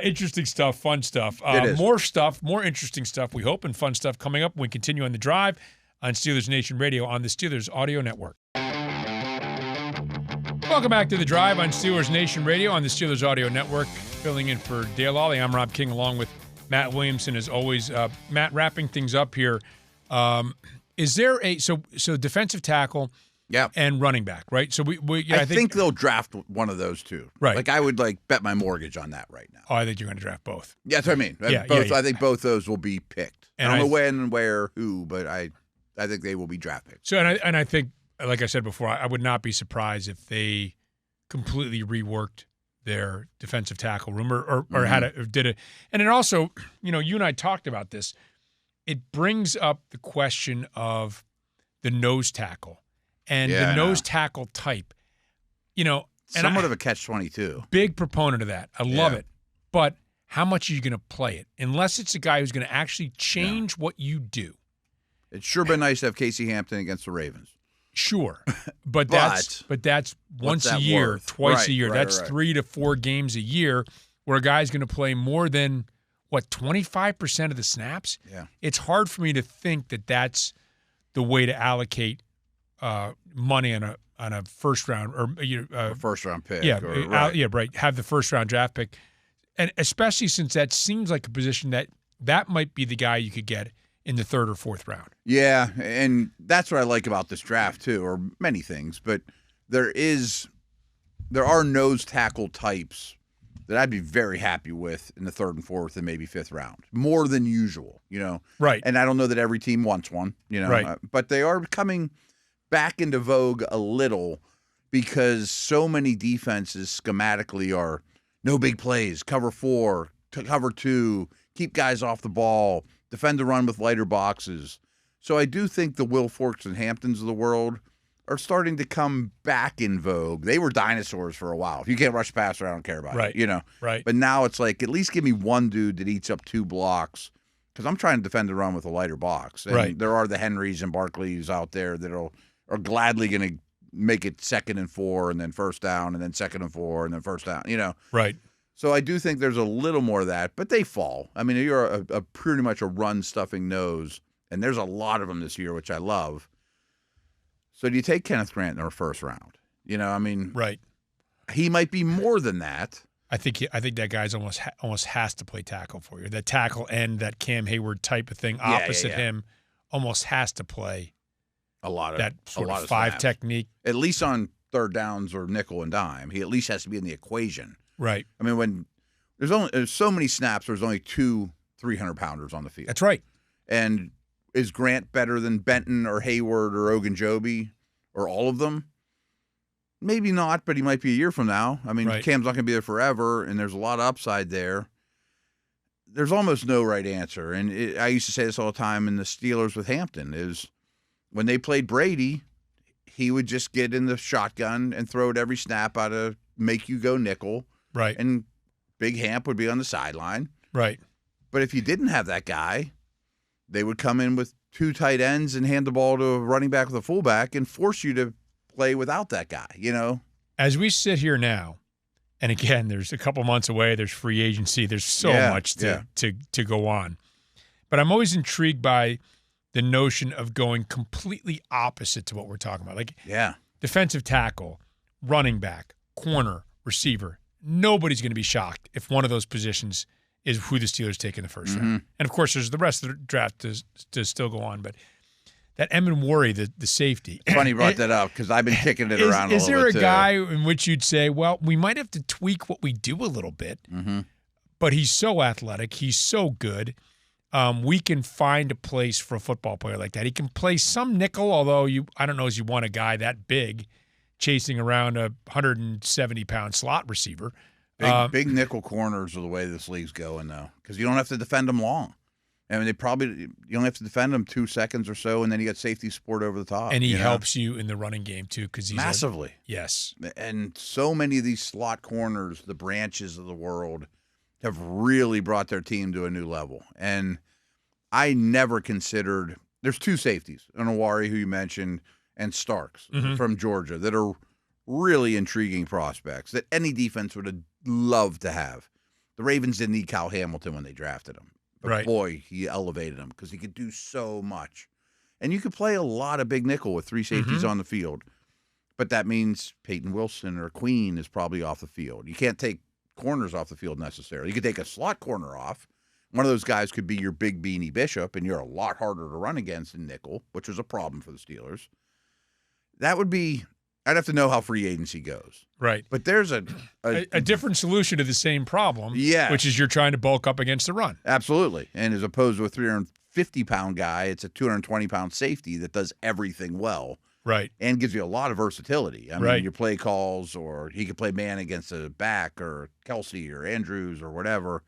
Interesting stuff, fun stuff. It is. More interesting stuff, we hope, and fun stuff coming up when we continue on the drive on Steelers Nation Radio on the Steelers Audio Network. Welcome back to the drive on Steelers Nation Radio on the Steelers Audio Network. Filling in for Dale Lally, I'm Rob King along with Matt Williamson as always. Matt, wrapping things up here. Is there so defensive tackle and running back, right? So I think they'll draft one of those two. Right. Like I would bet my mortgage on that right now. Oh, I think you're going to draft both. Yeah, that's what I mean. I think both those will be picked. And I don't know when, where, who, but I think they will be draft picked. So and I think, like I said before, I would not be surprised if they completely reworked their defensive tackle room or did it. And it also, you and I talked about this. It brings up the question of the nose tackle and the nose tackle type. Somewhat of a catch-22. Big proponent of that. I love it. But how much are you going to play it? Unless it's a guy who's going to actually change what you do. It's sure been nice to have Casey Hampton against the Ravens. Sure. But that's once a year, twice a year. That's 3 to 4 games a year where a guy's going to play more than 25% of the snaps? Yeah. It's hard for me to think that that's the way to allocate money on a first round or a first round pick. Yeah, right. Have the first round draft pick, and especially since that seems like a position that might be the guy you could get in the third or fourth round. Yeah, and that's what I like about this draft too, or many things. But there are nose tackle types that I'd be very happy with in the third and fourth and maybe fifth round, more than usual, Right. And I don't know that every team wants one, Right. But they are coming back into vogue a little because so many defenses schematically are no big plays, cover 4, cover 2, keep guys off the ball, defend the run with lighter boxes. So I do think the Will Forks and Hamptons of the world are starting to come back in vogue. They were dinosaurs for a while. If you can't rush past, I don't care about it. Right. But now it's like, at least give me one dude that eats up 2 blocks because I'm trying to defend the run with a lighter box. And right. There are the Henrys and Barkleys out there that are gladly going to make it 2nd and 4 and then first down and then 2nd and 4 and then first down, Right. So I do think there's a little more of that, but they fall. I mean, you're a pretty much a run-stuffing nose, and there's a lot of them this year, which I love. So do you take Kenneth Grant in our first round? You know, I mean, Right. he might be more than that. I think that guy's almost has to play tackle for you. That tackle end, that Cam Hayward type of thing opposite him, almost has to play A lot of that sort of 5 snaps. technique. At least on third downs or nickel and dime, he at least has to be in the equation. Right. I mean, when there's so many snaps, there's only 2 300-pounders on the field. That's right. And is Grant better than Benton or Hayward or Ogunjobi or all of them? Maybe not, but he might be a year from now. I mean, Cam's not going to be there forever, and there's a lot of upside there. There's almost no right answer. And I used to say this all the time in the Steelers with Hampton, is when they played Brady, he would just get in the shotgun and throw it every snap out of make you go nickel. Right. And Big Hamp would be on the sideline. Right. But if you didn't have that guy, they would come in with 2 tight ends and hand the ball to a running back with a fullback and force you to play without that guy, you know? As we sit here now, and again, there's a couple months away, there's free agency, there's so much to go on. But I'm always intrigued by the notion of going completely opposite to what we're talking about. Like defensive tackle, running back, corner, receiver. Nobody's going to be shocked if one of those positions is who the Steelers take in the first round. And, of course, there's the rest of the draft to still go on. But that Emin Worry, the safety. It's funny you brought that up because I've been kicking it around a little bit, Is there a guy in which you'd say, well, we might have to tweak what we do a little bit, but he's so athletic, he's so good, we can find a place for a football player like that. He can play some nickel, although I don't know as you want a guy that big chasing around a 170-pound slot receiver. Big nickel corners are the way this league's going, though, because you don't have to defend them long. I mean, you only have to defend them 2 seconds or so, and then you get safety support over the top. And he helps you in the running game, too, because he's massively. Yes. And so many of these slot corners, the branches of the world, have really brought their team to a new level. And I never considered – there's 2 safeties, Onowari, who you mentioned, and Starks from Georgia, that are really intriguing prospects that any defense would have loved to have. The Ravens didn't need Kyle Hamilton when they drafted him. But boy, he elevated him because he could do so much. And you could play a lot of big nickel with 3 safeties on the field. But that means Peyton Wilson or Queen is probably off the field. You can't take corners off the field necessarily. You could take a slot corner off. One of those guys could be your big Beanie Bishop, and you're a lot harder to run against in nickel, which was a problem for the Steelers. That would be – I'd have to know how free agency goes. Right. But there's a different solution to the same problem, yes, which is you're trying to bulk up against the run. Absolutely. And as opposed to a 350-pound guy, it's a 220-pound safety that does everything well. Right. And gives you a lot of versatility. I mean, your play calls, or he could play man against a back or Kelsey or Andrews or whatever.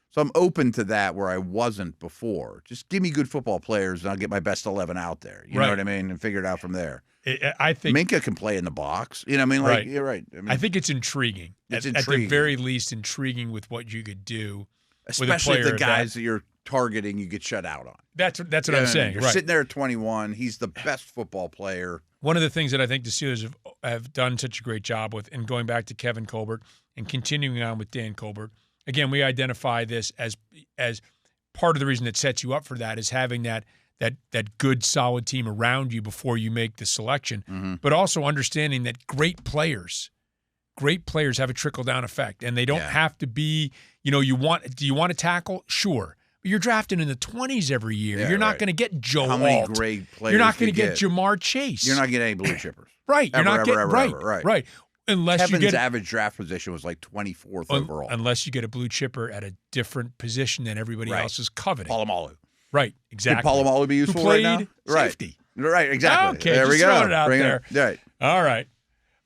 So I'm open to that where I wasn't before. Just give me good football players and I'll get my best 11 out there. You know what I mean? And figure it out from there. I think Minka can play in the box. You know what I mean? You're right. I mean, I think it's intriguing. At the very least, intriguing with what you could do. Especially if the guys that you're targeting, you get shut out on. That's what I'm saying. You're sitting there at 21. He's the best football player. One of the things that I think the Steelers have done such a great job with, and going back to Kevin Colbert and continuing on with Dan Colbert, again, we identify this as part of the reason that sets you up for that is having that good, solid team around you before you make the selection, but also understanding that great players have a trickle-down effect, and they don't have to be, do you want to tackle? Sure. But you're drafting in the 20s every year. Yeah, you're not going to get Joe How many great players You're not going to get Jamar Chase. You're not getting any blue chippers. Right. Ever, you're not getting right. Unless Kevin's you get average draft position was like 24th overall. Unless you get a blue chipper at a different position than everybody else is coveting. Polamalu. Right, exactly. Could Polamalu be useful right now? Safety. Right, exactly. Okay, there we go. Throwing it out there. Right. All right.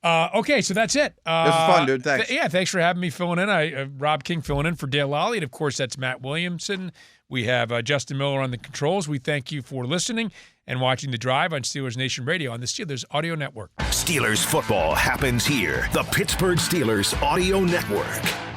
Okay, so that's it. This was fun, dude. Thanks. Thanks for having me filling in. Rob King filling in for Dale Lally. And, of course, that's Matt Williamson. We have Justin Miller on the controls. We thank you for listening and watching The Drive on Steelers Nation Radio on the Steelers Audio Network. Steelers football happens here. The Pittsburgh Steelers Audio Network.